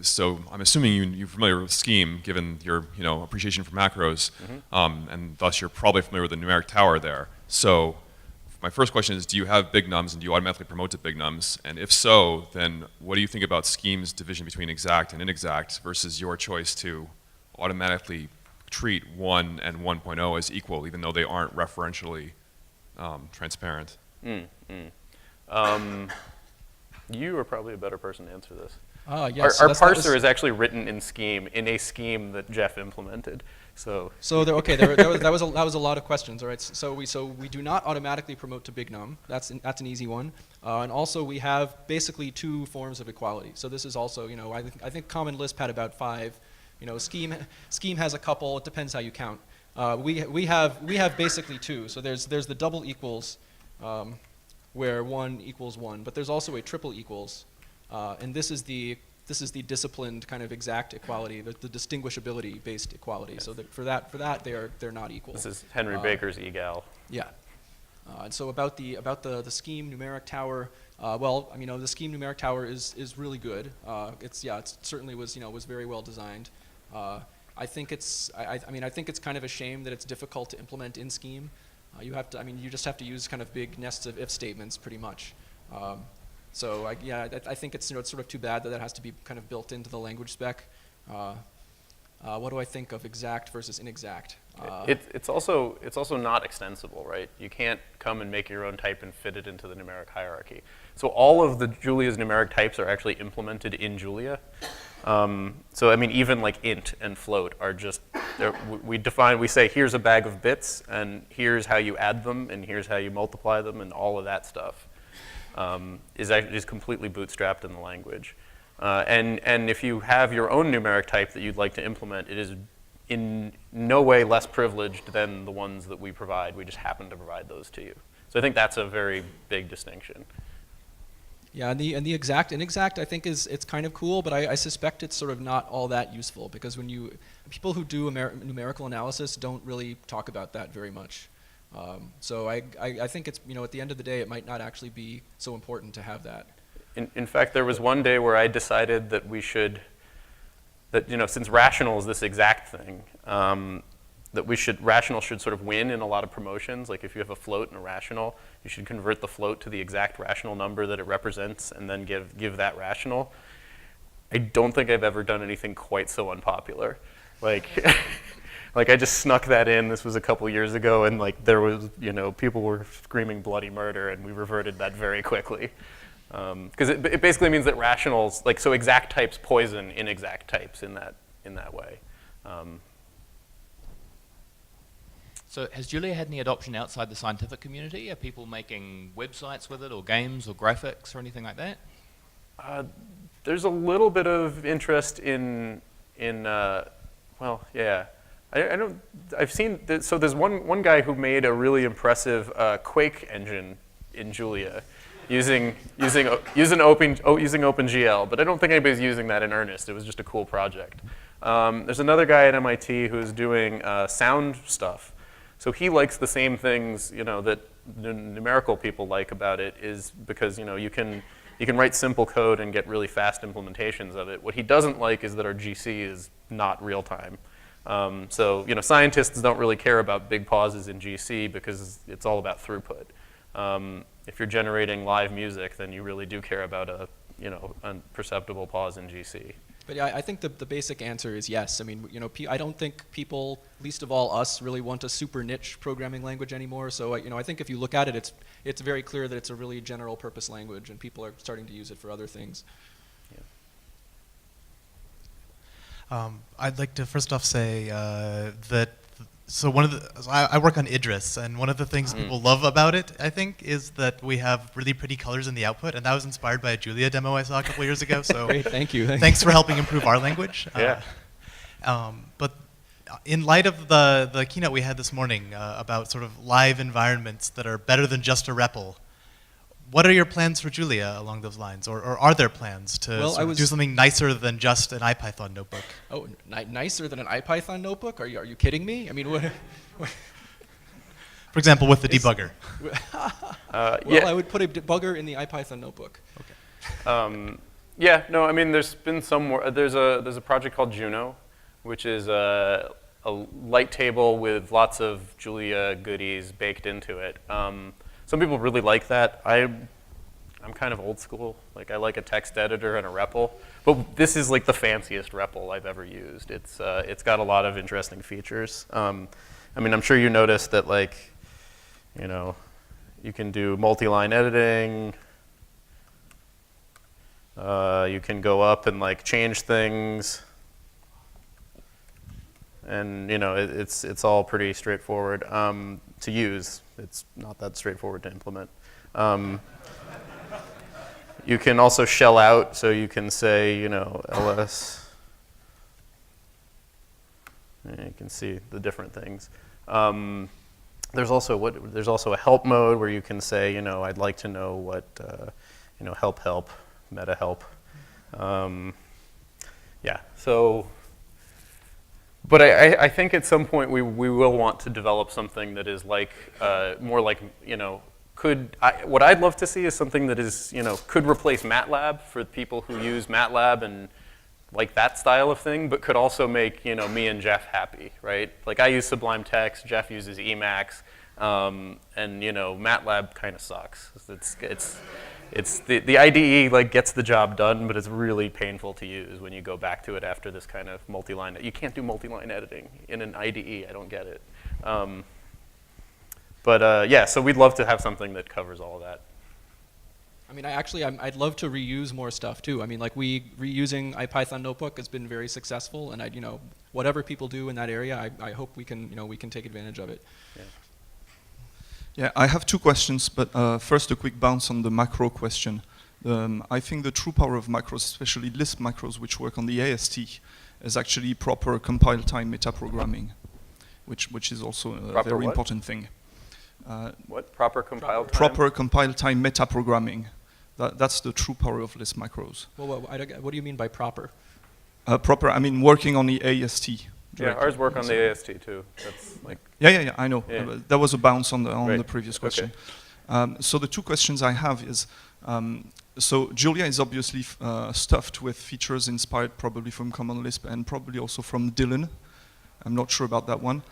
So I'm assuming you're familiar with Scheme, given your appreciation for macros, and thus you're probably familiar with the numeric tower there. So my first question is, do you have big nums and do you automatically promote to big nums? And if so, then what do you think about Scheme's division between exact and inexact versus your choice to automatically treat 1 and 1.0 as equal, even though they aren't referentially transparent? You are probably a better person to answer this. Yes, Our parser is actually written in Scheme, in a scheme that Jeff implemented. So that was a lot of questions. All right. So we do not automatically promote to big num. That's an easy one. And also we have basically 2 forms of equality. So this is also, I think Common Lisp had about 5. Scheme has a couple. It depends how you count. We have basically 2. So there's the double equals, where 1 equals 1, but there's also a triple equals, and this is the disciplined kind of exact equality, the distinguishability based equality. Yes. So that for that they're not equal. This is Henry Baker's egal. Yeah. And so about the Scheme numeric tower, the Scheme numeric tower is really good. It certainly was very well designed. I think it's kind of a shame that it's difficult to implement in Scheme. You just have to use kind of big nests of if statements pretty much. I think it's sort of too bad that has to be kind of built into the language spec. What do I think of exact versus inexact? It's also not extensible, right? You can't come and make your own type and fit it into the numeric hierarchy. So all of the Julia's numeric types are actually implemented in Julia. Even like int and float are just, we say here's a bag of bits and here's how you add them and here's how you multiply them, and all of that stuff is completely bootstrapped in the language. And if you have your own numeric type that you'd like to implement, it is in no way less privileged than the ones that we provide. We just happen to provide those to you. So I think that's a very big distinction. Yeah, and the exact inexact I think it's kind of cool, but I suspect it's sort of not all that useful, because people who do numerical analysis don't really talk about that very much. So I think it's, at the end of the day, it might not actually be so important to have that. In fact, there was one day where I decided that since rational is this exact thing, rational should sort of win in a lot of promotions. Like if you have a float and a rational, you should convert the float to the exact rational number that it represents and then give that rational. I don't think I've ever done anything quite so unpopular. Like I just snuck that in. This was a couple years ago, and like there was, people were screaming bloody murder, and we reverted that very quickly. Because it basically means that rationals, so exact types poison inexact types in that way. So has Julia had any adoption outside the scientific community? Are people making websites with it, or games, or graphics, or anything like that? There's a little bit of interest in I've seen, so there's one guy who made a really impressive Quake engine in Julia using OpenGL, but I don't think anybody's using that in earnest. It was just a cool project. There's another guy at MIT who's doing sound stuff. So he likes the same things, that the numerical people like about it, is because, you can write simple code and get really fast implementations of it. What he doesn't like is that our GC is not real time. Scientists don't really care about big pauses in GC because it's all about throughput. If you're generating live music, then you really do care about a perceptible pause in GC. But yeah, I think the basic answer is yes. I mean, I don't think people, least of all us, really want a super niche programming language anymore. So, I think if you look at it, it's very clear that it's a really general purpose language, and people are starting to use it for other things. I'd like to first off say that So I work on Idris, and one of the things people love about it, I think, is that we have really pretty colors in the output, and that was inspired by a Julia demo I saw a couple years ago. So Great, thank you. thanks for helping improve our language. Yeah. But in light of the keynote we had this morning about sort of live environments that are better than just a REPL, what are your plans for Julia along those lines, or are there plans to do something nicer than just an IPython notebook? Oh, nicer than an IPython notebook? Are you kidding me? I mean, what? For example, with the debugger. Well, I would put a debugger in the IPython notebook. Okay. Yeah, no, I mean, there's been some more. There's a project called Juno, which is a light table with lots of Julia goodies baked into it. Some people really like that. I'm kind of old school. Like, I like a text editor and a REPL. But this is like the fanciest REPL I've ever used. It's got a lot of interesting features. I mean, I'm sure you noticed that, like, you know, you can do multi-line editing. You can go up and like change things. And you know, it's all pretty straightforward to use. It's not that straightforward to implement. You can also shell out, so you can say, you know, ls. And you can see the different things. There's also a help mode where you can say, you know, I'd like to know what, you know, help, meta help. Yeah. So. But I think at some point we will want to develop something that is like more like, you know, what I'd love to see is something that is, you know, could replace MATLAB for people who use MATLAB and like that style of thing, but could also make, you know, me and Jeff happy, right? Like I use Sublime Text, Jeff uses Emacs, and you know, MATLAB kind of sucks. It's the IDE like gets the job done, but it's really painful to use when you go back to it after this kind of multi-line. You can't do multi-line editing in an IDE. I don't get it. Yeah, so we'd love to have something that covers all of that. I mean, I'd love to reuse more stuff too. I mean, like reusing IPython notebook has been very successful, and you know, whatever people do in that area, I hope we can take advantage of it. Yeah. Yeah, I have two questions, but first a quick bounce on the macro question. I think the true power of macros, especially Lisp macros, which work on the AST, is actually proper compile time metaprogramming, which is also a very important thing. What? Proper compile time? Proper compile time metaprogramming. That's the true power of Lisp macros. Well, what do you mean by proper? Proper, I mean working on the AST. Yeah, ours work on the AST too. That's like. Yeah, I know. Yeah. That was a bounce on the Right. previous question. Okay. So the two questions I have is, so Julia is obviously stuffed with features inspired probably from Common Lisp and probably also from Dylan. I'm not sure about that one.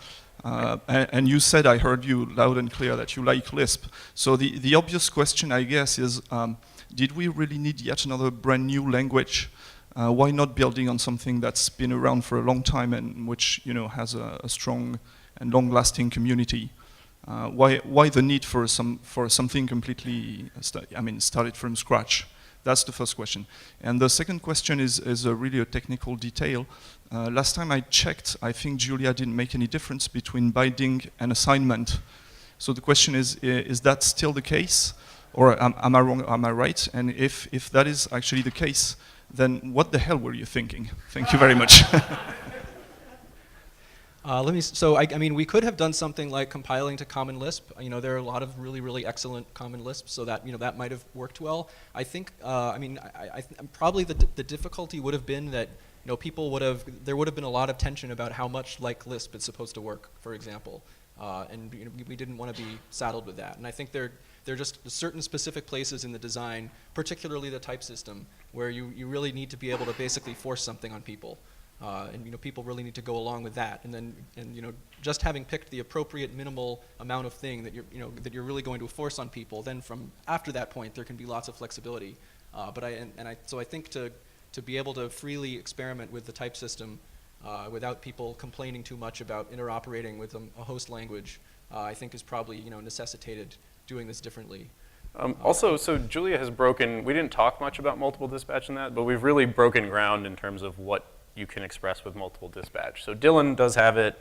And you said, I heard you loud and clear that you like Lisp. So the obvious question, I guess, is did we really need yet another brand new language? Why not building on something that's been around for a long time and which, you know, has a strong and long-lasting community? Why the need for something completely, started from scratch? That's the first question. And the second question is really a technical detail. Last time I checked, I think Julia didn't make any difference between binding and assignment. So the question is that still the case? Or am I wrong, am I right? And if that is actually the case, then what the hell were you thinking? Thank you very much. I mean, we could have done something like compiling to Common Lisp. You know, there are a lot of really, really excellent Common Lisp, so that, you know, that might have worked well. I think, probably the difficulty would have been that, you know, there would have been a lot of tension about how much like Lisp it's supposed to work, for example. And you know, we didn't want to be saddled with that. And I think there are just certain specific places in the design, particularly the type system, where you really need to be able to basically force something on people. And you know, people really need to go along with that. And you know, just having picked the appropriate minimal amount of thing that you're really going to force on people, then from after that point there can be lots of flexibility. So I think to be able to freely experiment with the type system without people complaining too much about interoperating with a host language, I think is probably, you know, necessitated doing this differently. Also, so Julia has we didn't talk much about multiple dispatch in that, but we've really broken ground in terms of what you can express with multiple dispatch. So Dylan does have it.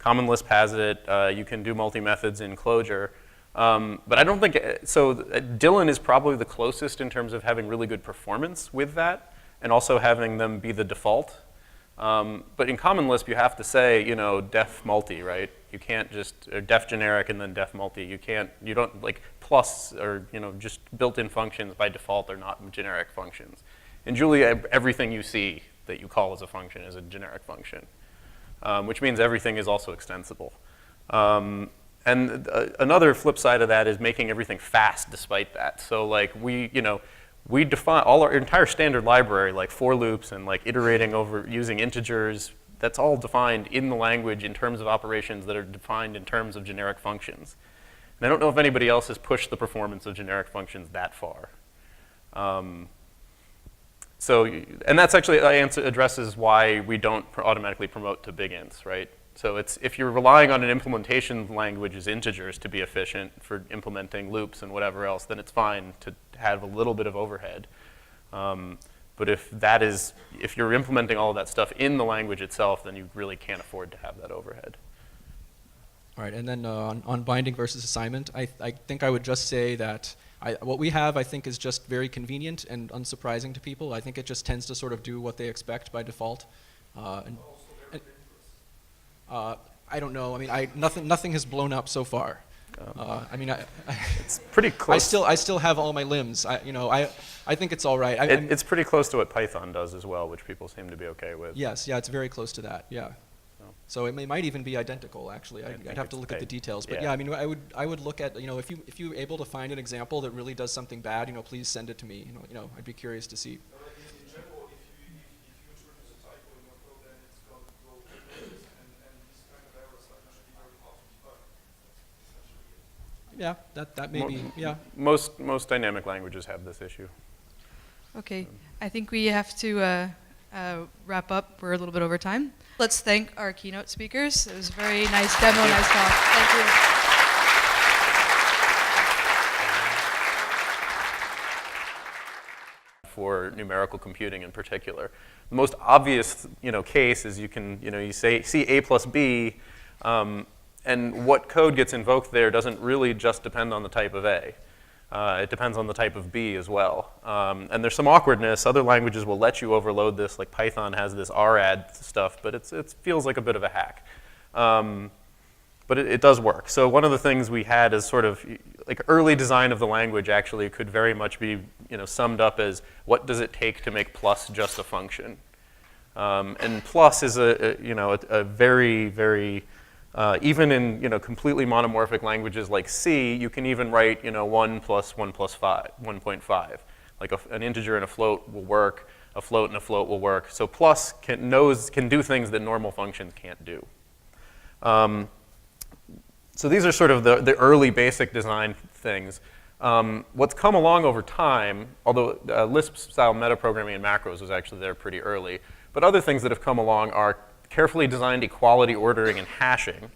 Common Lisp has it. You can do multi-methods in Clojure. But I don't think, so Dylan is probably the closest in terms of having really good performance with that, and also having them be the default. But in Common Lisp, you have to say, you know, def multi, right? You can't just, or def generic and then def multi. You don't, like, plus, or, you know, just built-in functions by default are not generic functions. In Julia, everything you see that you call as a function is a generic function, which means everything is also extensible. And another flip side of that is making everything fast despite that. So like we define all our entire standard library, like for loops and like iterating over using integers, that's all defined in the language in terms of operations that are defined in terms of generic functions. And I don't know if anybody else has pushed the performance of generic functions that far. And that's actually, addresses why we don't automatically promote to big ints, right? So if you're relying on an implementation language as integers to be efficient for implementing loops and whatever else, then it's fine to have a little bit of overhead. But if you're implementing all of that stuff in the language itself, then you really can't afford to have that overhead. All right, and then on binding versus assignment, I think I would just say that what we have, I think, is just very convenient and unsurprising to people. I think it just tends to sort of do what they expect by default. I don't know. I mean, nothing has blown up so far. I mean, it's pretty close. I still have all my limbs. I think it's all right. It's pretty close to what Python does as well, which people seem to be okay with. Yes, yeah, it's very close to that. Yeah. So it might even be identical. Actually, I'd have to look at the details. But yeah, I mean, I would look at, if you're able to find an example that really does something bad, please send it to me. I'd be curious to see. Yeah, that may be, yeah. Most dynamic languages have this issue. Okay, I think we have to wrap up. We're a little bit over time. Let's thank our keynote speakers. It was a very nice demo, nice talk. Thank you. For numerical computing in particular. The most obvious, case is you say see A plus B, and what code gets invoked there doesn't really just depend on the type of A. It depends on the type of B as well. And there's some awkwardness. Other languages will let you overload this, like Python has this RAD stuff, but it feels like a bit of a hack. But it does work. So one of the things we had as sort of, like early design of the language actually could very much be summed up as what does it take to make plus just a function? And plus is a very, very, even in completely monomorphic languages like C, you can even write 1 plus 1 plus 5, 1.5. Like an integer and a float will work, a float and a float will work. So plus can do things that normal functions can't do. So these are sort of the early basic design things. What's come along over time, although Lisp-style metaprogramming and macros was actually there pretty early, but other things that have come along are carefully designed equality ordering and hashing,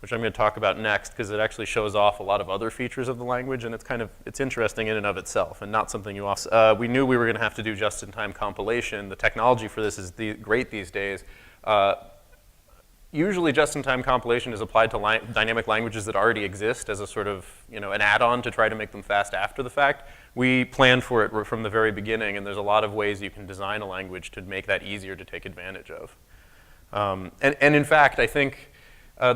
which I'm going to talk about next because it actually shows off a lot of other features of the language, and it's interesting in and of itself and not something you also. We knew we were going to have to do just-in-time compilation. The technology for this is great these days. Usually just-in-time compilation is applied to dynamic languages that already exist as a sort of, an add-on to try to make them fast after the fact. We planned for it from the very beginning, and there's a lot of ways you can design a language to make that easier to take advantage of. And in fact, I think I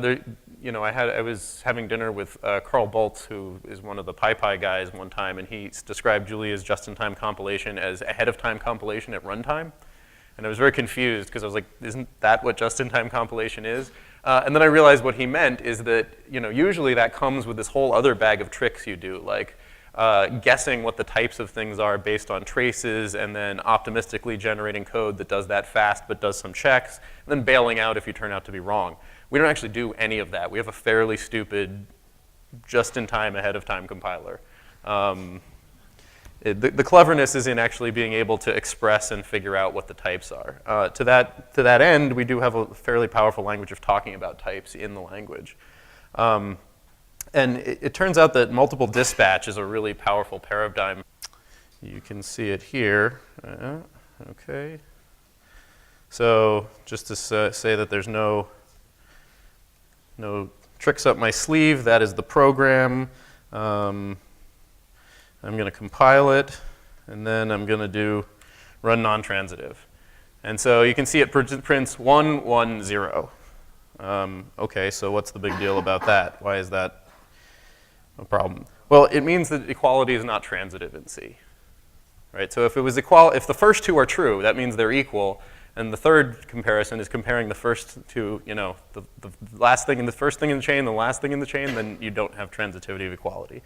was having dinner with Carl Boltz, who is one of the PyPy guys one time, and he described Julia's just-in-time compilation as ahead-of-time compilation at runtime. And I was very confused because I was like, isn't that what just-in-time compilation is? And then I realized what he meant is that usually that comes with this whole other bag of tricks you do, like guessing what the types of things are based on traces and then optimistically generating code that does that fast but does some checks, and then bailing out if you turn out to be wrong. We don't actually do any of that. We have a fairly stupid just-in-time, ahead-of-time compiler. The cleverness is in actually being able to express and figure out what the types are. To that end, we do have a fairly powerful language of talking about types in the language. And it turns out that multiple dispatch is a really powerful paradigm. You can see it here. Okay. So just to say that there's no no tricks up my sleeve. That is the program. I'm going to compile it, and then I'm going to do run non-transitive. And so you can see it prints 1, 1, 0. Okay, so what's the big deal about that? Why is that a problem? Well, it means that equality is not transitive in C. Right? So if if the first two are true, that means they're equal. And the third comparison is comparing the first two, you know, the last thing in the first thing in the chain, the last thing in the chain, then you don't have transitivity of equality.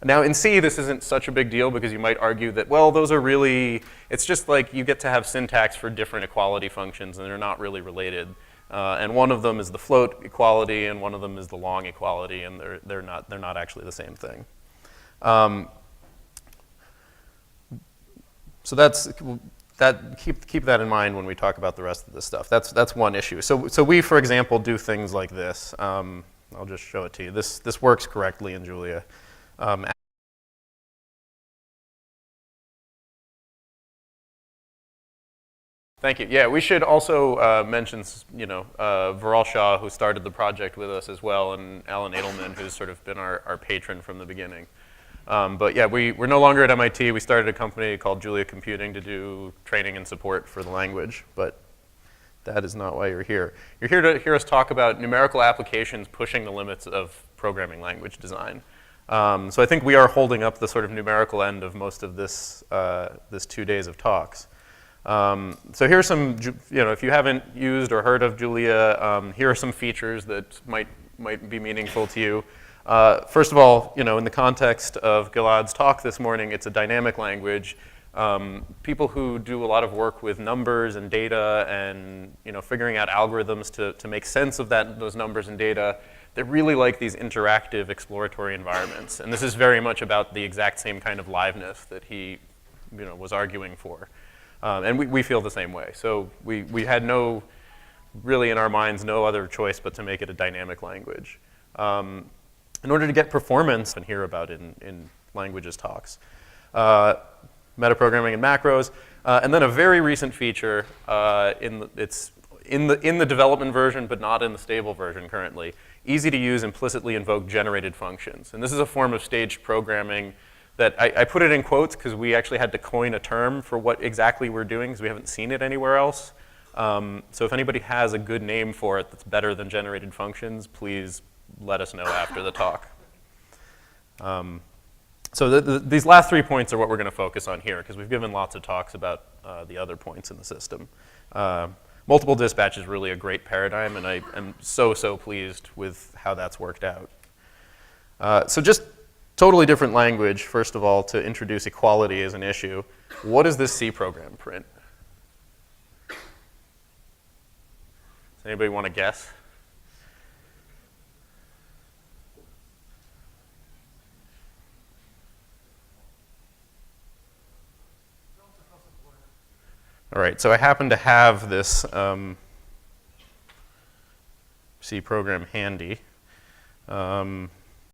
Now in C, this isn't such a big deal because you might argue that, well, those are really, it's just like you get to have syntax for different equality functions and they're not really related. And one of them is the float equality and one of them is the long equality, and they're not actually the same thing. So keep that in mind when we talk about the rest of this stuff. That's one issue. So we, for example, do things like this. I'll just show it to you. This works correctly in Julia. Thank you. Yeah, we should also mention, you know, Viral Shah, who started the project with us as well, and Alan Edelman, who's sort of been our patron from the beginning. But yeah, we're no longer at MIT. We started a company called Julia Computing to do training and support for the language, but that is not why you're here. You're here to hear us talk about numerical applications pushing the limits of programming language design. So I think we are holding up the sort of numerical end of most of this 2 days of talks. So here's some, you know, if you haven't used or heard of Julia, here are some features that might be meaningful to you. First of all, you know, in the context of Gilad's talk this morning, it's a dynamic language. People who do a lot of work with numbers and data and, you know, figuring out algorithms to make sense of those numbers and data, they really like these interactive exploratory environments. And this is very much about the exact same kind of liveness that he, you know, was arguing for. And we feel the same way. So we had really in our minds, no other choice but to make it a dynamic language. In order to get performance, and hear about in languages talks, metaprogramming and macros, and then a very recent feature, it's in the development version, but not in the stable version currently. Easy to use, implicitly invoke generated functions. And this is a form of staged programming that I put it in quotes because we actually had to coin a term for what exactly we're doing because we haven't seen it anywhere else. So if anybody has a good name for it that's better than generated functions, please let us know after the talk. So these last 3 points are what we're going to focus on here because we've given lots of talks about the other points in the system. Multiple dispatch is really a great paradigm, and I am so pleased with how that's worked out. So just totally different language, first of all, to introduce equality as an issue. What does this C program print? Does anybody want to guess? All right, so I happen to have this C program handy.